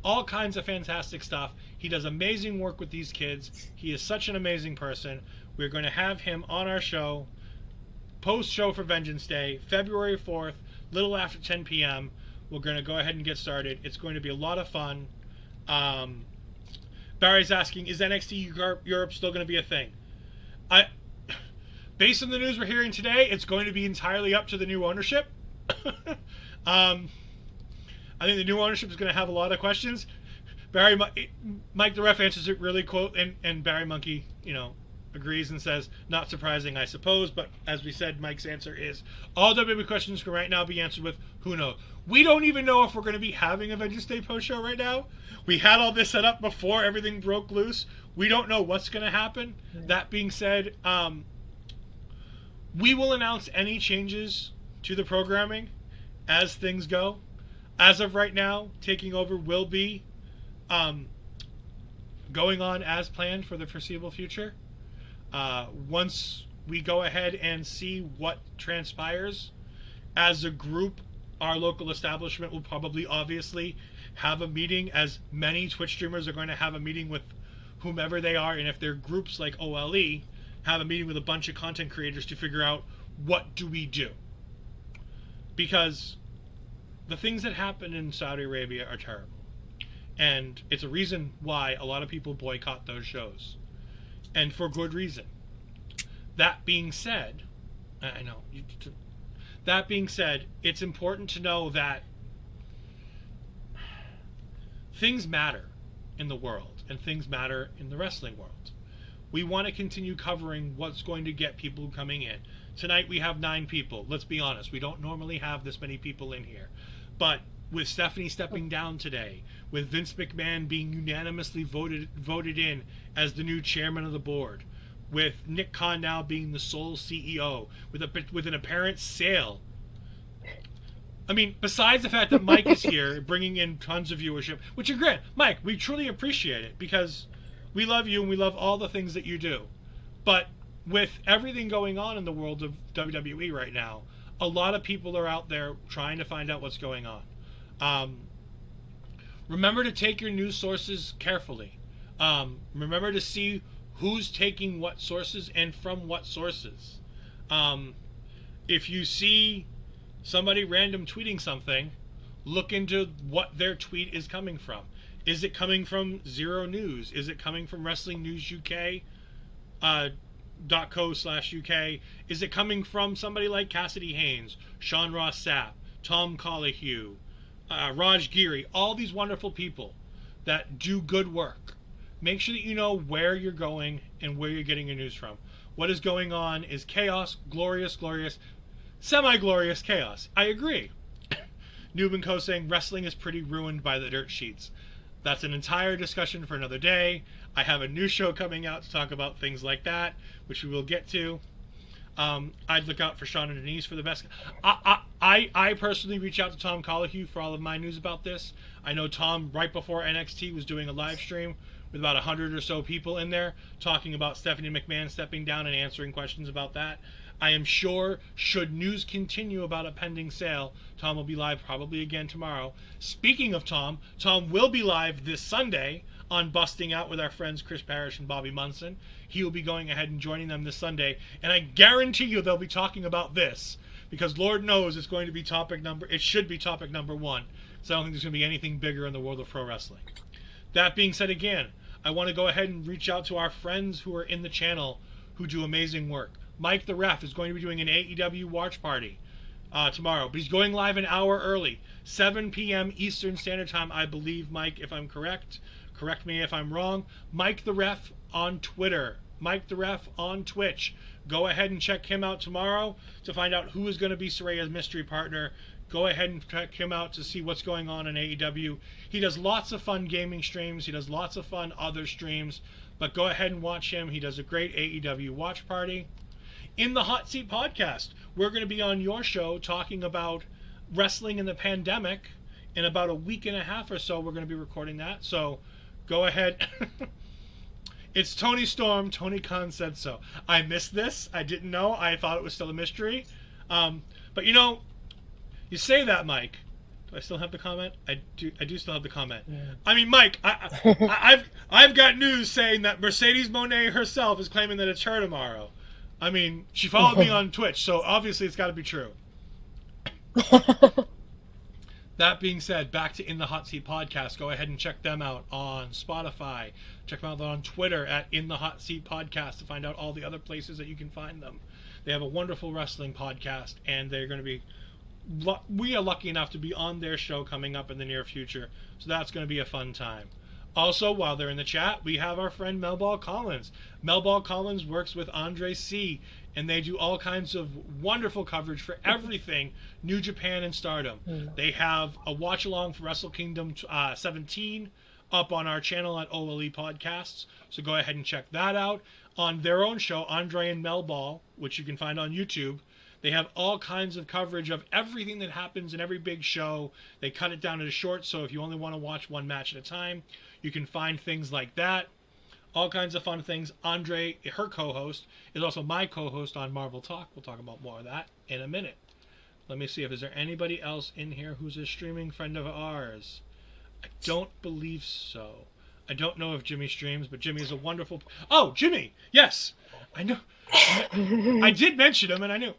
[SPEAKER 1] All kinds of fantastic stuff. He does amazing work with these kids. He is such an amazing person. We're going to have him on our show, post-show for Vengeance Day, February 4th, little after 10 p.m. We're going to go ahead and get started. It's going to be a lot of fun. Barry's asking, is NXT Europe still going to be a thing? Based on the news we're hearing today, it's going to be entirely up to the new ownership. I think the new ownership is going to have a lot of questions. Mike the Ref answers it really quote, and Barry Monkey, agrees and says, not surprising, I suppose, but as we said, Mike's answer is, all WWE questions can right now be answered with, who knows? We don't even know if we're going to be having a Vengeance Day post show right now. We had all this set up before everything broke loose. We don't know what's going to happen. That being said, we will announce any changes to the programming as things go. As of right now, taking over will be going on as planned for the foreseeable future. Once we go ahead and see what transpires, as a group, our local establishment will probably obviously have a meeting, as many Twitch streamers are going to have a meeting with whomever they are, and if they're groups like OLE, have a meeting with a bunch of content creators to figure out what do we do. Because the things that happen in Saudi Arabia are terrible. And it's a reason why a lot of people boycott those shows. And for good reason. That being said, I know. That being said, it's important to know that things matter in the world, and things matter in the wrestling world. We want to continue covering what's going to get people coming in. Tonight we have 9 people. Let's be honest, we don't normally have this many people in here. But with Stephanie stepping down today, with Vince McMahon being unanimously voted in as the new chairman of the board, with Nick Khan now being the sole CEO, with an apparent sale. I mean, besides the fact that Mike is here, bringing in tons of viewership, which are great. Mike, we truly appreciate it, because we love you and we love all the things that you do. But with everything going on in the world of WWE right now, a lot of people are out there trying to find out what's going on. Remember to take your news sources carefully. Remember to see who's taking what sources and from what sources. If you see somebody random tweeting something, look into what their tweet is coming from. Is it coming from Zero News? Is it coming from Wrestling News UK? .co/UK? Is it coming from somebody like Cassidy Haynes, Sean Ross Sapp, Tom Collahue, Raj Giri, all these wonderful people that do good work? Make sure that you know where you're going and where you're getting your news from. What is going on is chaos, glorious, semi-glorious chaos. I agree. Noob & Co saying wrestling is pretty ruined by the dirt sheets. That's an entire discussion for another day. I have a new show coming out to talk about things like that, which we will get to. I'd look out for Sean and Denise for the best. I personally reach out to Tom Collahue for all of my news about this. I know Tom, right before NXT, was doing a live stream with about 100 or so people in there talking about Stephanie McMahon stepping down and answering questions about that. I am sure, should news continue about a pending sale, Tom will be live probably again tomorrow. Speaking of Tom will be live this Sunday on Busting Out with our friends Chris Parrish and Bobby Munson. He will be going ahead and joining them this Sunday, and I guarantee you they'll be talking about this, because Lord knows it's going to be it should be topic number 1. So I don't think there's going to be anything bigger in the world of pro wrestling. That being said, again, I want to go ahead and reach out to our friends who are in the channel who do amazing work. Mike the Ref is going to be doing an AEW watch party tomorrow, but he's going live an hour early, 7 p.m. Eastern Standard Time, I believe, Mike, if I'm correct. Correct me if I'm wrong. Mike the Ref on Twitter. Mike the Ref on Twitch. Go ahead and check him out tomorrow to find out who is going to be Soraya's mystery partner. Go ahead and check him out to see what's going on in AEW. He does lots of fun gaming streams. He does lots of fun other streams. But go ahead and watch him. He does a great AEW watch party. In the Hot Seat Podcast, we're going to be on your show talking about wrestling in the pandemic. In about a week and a half or so, we're going to be recording that. So go ahead. It's Tony Storm. Tony Khan said so. I missed this. I didn't know. I thought it was still a mystery. But you know, you say that, Mike. Do I still have the comment? I do still have the comment. Yeah. I mean, Mike, I've got news saying that Mercedes Moné herself is claiming that it's her tomorrow. I mean, she followed me on Twitch, so obviously it's got to be true. That being said, back to In the Hot Seat Podcast. Go ahead and check them out on Spotify. Check them out on Twitter at In the Hot Seat Podcast to find out all the other places that you can find them. They have a wonderful wrestling podcast, and they're going to be... We are lucky enough to be on their show coming up in the near future, so that's going to be a fun time. Also, while they're in the chat, we have our friend Melball Collins. Melball Collins works with Andre C., and they do all kinds of wonderful coverage for everything New Japan and Stardom. They have a watch-along for Wrestle Kingdom 17 up on our channel at OLE Podcasts, so go ahead and check that out. On their own show, Andre and Melball, which you can find on YouTube, they have all kinds of coverage of everything that happens in every big show. They cut it down into short, so if you only want to watch one match at a time, you can find things like that. All kinds of fun things. Andre, her co-host, is also my co-host on Marvel Talk. We'll talk about more of that in a minute. Let me see if is there anybody else in here who's a streaming friend of ours. I don't believe so. I don't know if Jimmy streams, but Jimmy is a wonderful... Oh, Jimmy! Yes! I know. I did mention him, and I knew.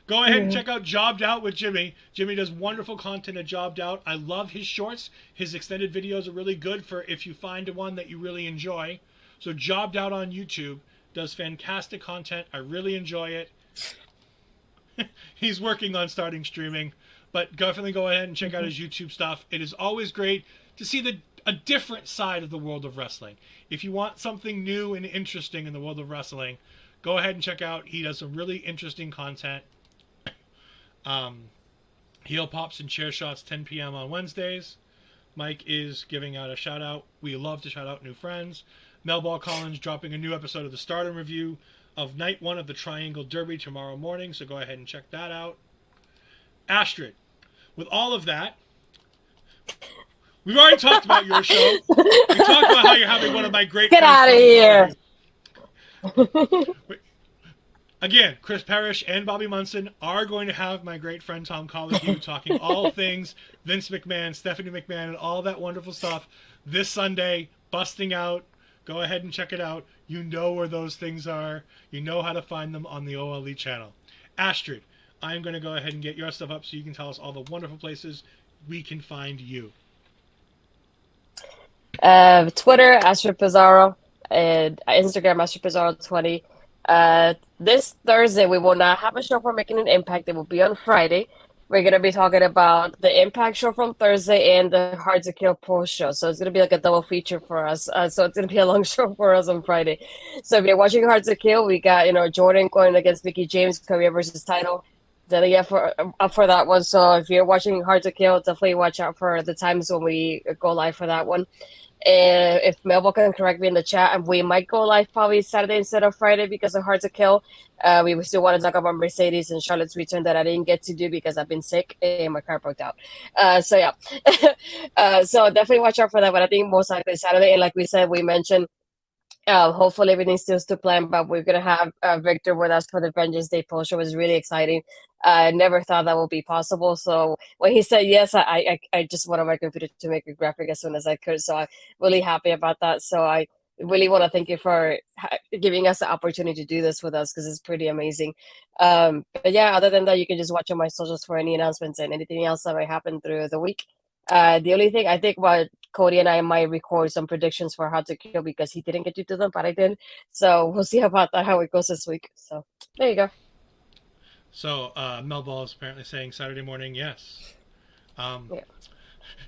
[SPEAKER 1] Go ahead and check out Jobbed Out with Jimmy. Jimmy does wonderful content at Jobbed Out. I love his shorts. His extended videos are really good for if you find one that you really enjoy. So Jobbed Out on YouTube does fantastic content. I really enjoy it. He's working on starting streaming, but definitely go ahead and check out his YouTube stuff. It is always great to see a different side of the world of wrestling. If you want something new and interesting in the world of wrestling, go ahead and check out. He does some really interesting content. Heel Pops and Chair Shots 10 p.m. on Wednesdays. Mike is giving out a shout out. We love to shout out new friends. Melball Collins dropping a new episode of the Stardom Review of Night 1 of the Triangle Derby tomorrow morning, so go ahead and check that out. Astrid, with all of that, we've already talked about your show. We talked about how you're having one of my great
[SPEAKER 2] Get out of here.
[SPEAKER 1] Again, Chris Parrish and Bobby Munson are going to have my great friend Tom Colligue talking all things Vince McMahon, Stephanie McMahon, and all that wonderful stuff this Sunday, busting out. Go ahead and check it out. You know where those things are. You know how to find them on the OLE channel. Astrid, I'm going to go ahead and get your stuff up so you can tell us all the wonderful places we can find you.
[SPEAKER 2] Twitter, Astrid Pizarro, and Instagram, Astrid Pizarro 20. This Thursday, we will not have a show for Making an Impact. It will be on Friday. We're going to be talking about the Impact show from Thursday and the Hard to Kill post show. So it's going to be like a double feature for us. So it's going to be a long show for us on Friday. So if you're watching Hard to Kill, we got, Jordan going against Mickie James, career versus title. Definitely up for that one. So if you're watching Hard to Kill, definitely watch out for the times when we go live for that one. And if Melville can correct me in the chat, and we might go live probably Saturday instead of Friday because of Hard to Kill. We still want to talk about Mercedes and Charlotte's return that I didn't get to do because I've been sick and my car broke out. So yeah, so definitely watch out for that. But I think most likely Saturday, and like we said, we mentioned. Hopefully everything still to plan, but we're gonna have Victor with us for the Vengeance Day post show. It was really exciting. I never thought that would be possible. So when he said yes, I just wanted my computer to make a graphic as soon as I could. So I'm really happy about that. So I really want to thank you for giving us the opportunity to do this with us because it's pretty amazing. But yeah, other than that, you can just watch on my socials for any announcements and anything else that might happen through the week. The only thing I think what Cody and I might record some predictions for How to Kill because he didn't get to do them, but I did. So we'll see about that, how it goes this week. So there you go.
[SPEAKER 1] So Mel Ball is apparently saying Saturday morning, yes. Yeah.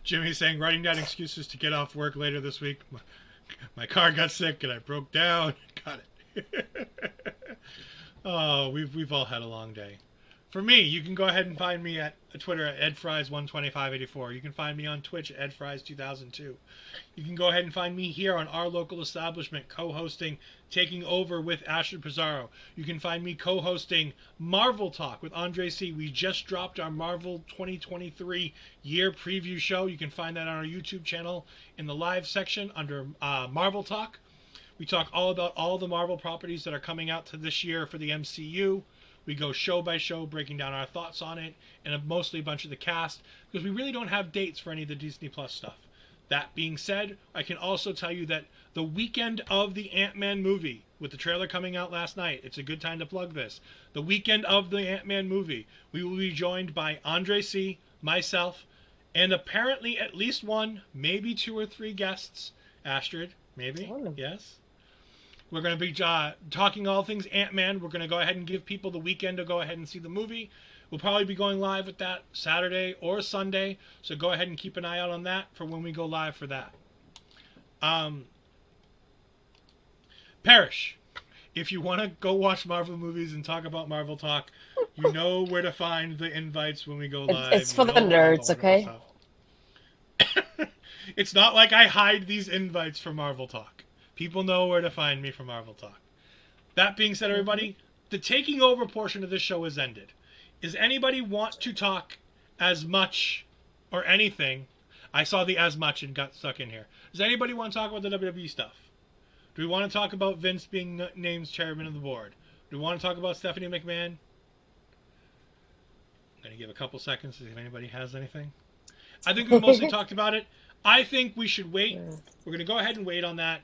[SPEAKER 1] Jimmy's saying writing down excuses to get off work later this week. My car got sick and I broke down. Got it. Oh, we've all had a long day. For me, you can go ahead and find me at Twitter at edfries12584. You can find me on Twitch at edfries2002. You can go ahead and find me here on our local establishment, co-hosting, taking over with Astrid Pizarro. You can find me co-hosting Marvel Talk with Andre C. We just dropped our Marvel 2023 year preview show. You can find that on our YouTube channel in the live section under Marvel Talk. We talk all about all the Marvel properties that are coming out to this year for the MCU. We go show by show, breaking down our thoughts on it, and mostly a bunch of the cast, because we really don't have dates for any of the Disney Plus stuff. That being said, I can also tell you that the weekend of the Ant-Man movie, with the trailer coming out last night, it's a good time to plug this. The weekend of the Ant-Man movie, we will be joined by Andre C., myself, and apparently at least one, maybe 2 or 3 guests. Astrid, maybe? Oh. Yes? We're going to be talking all things Ant-Man. We're going to go ahead and give people the weekend to go ahead and see the movie. We'll probably be going live with that Saturday or Sunday, so go ahead and keep an eye out on that for when we go live for that. Parrish, if you want to go watch Marvel movies and talk about Marvel Talk, you know where to find the invites when we go live.
[SPEAKER 2] It's for the nerds, okay?
[SPEAKER 1] It's not like I hide these invites for Marvel Talk. People know where to find me for Marvel Talk. That being said, everybody, the taking over portion of this show has ended. Does anybody want to talk as much or anything? I saw the as much and got stuck in here. Does anybody want to talk about the WWE stuff? Do we want to talk about Vince being named chairman of the board? Do we want to talk about Stephanie McMahon? I'm going to give a couple seconds to see if anybody has anything. I think we mostly talked about it. I think we should wait. We're going to go ahead and wait on that.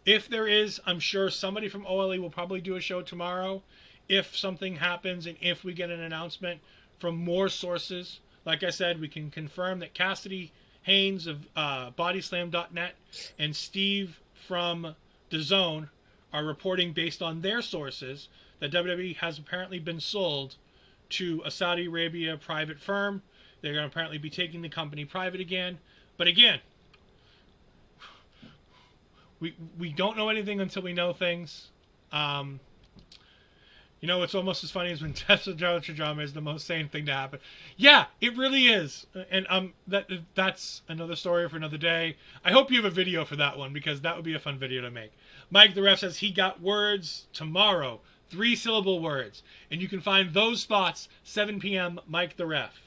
[SPEAKER 1] If there is, I'm sure somebody from OLE will probably do a show tomorrow. if something happens and if we get an announcement from more sources. Like I said, we can confirm that Cassidy Haynes of Bodyslam.net and Steve from DAZN are reporting based on their sources that WWE has apparently been sold to a Saudi Arabia private firm. They're going to apparently be taking the company private again. But again, we don't know anything until we know things. You know, it's almost as funny as when Tessa drama is the most sane thing to happen. Yeah, it really is. And that's another story for another day. I hope you have a video for that one, because that would be a fun video to make. Mike the Ref says he got words tomorrow. 3-syllable words. And you can find those thoughts 7 p.m. Mike the Ref.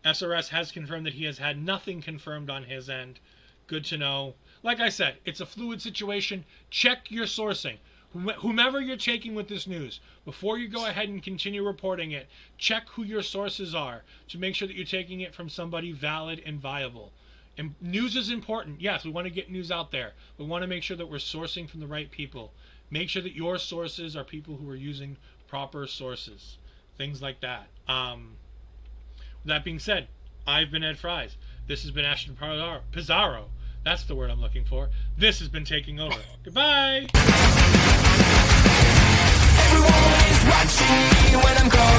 [SPEAKER 1] SRS has confirmed that he has had nothing confirmed on his end. Good to know. Like I said, it's a fluid situation. Check your sourcing. Whomever you're taking with this news, before you go ahead and continue reporting it, check who your sources are to make sure that you're taking it from somebody valid and viable. And news is important. Yes, we want to get news out there. We want to make sure that we're sourcing from the right people. Make sure that your sources are people who are using proper sources. Things like that. With that being said, I've been Ed Fries. This has been Astrid Pizarro. That's the word I'm looking for. This has been Taking Over. Goodbye!
[SPEAKER 3] Everyone is watching me when I'm gone.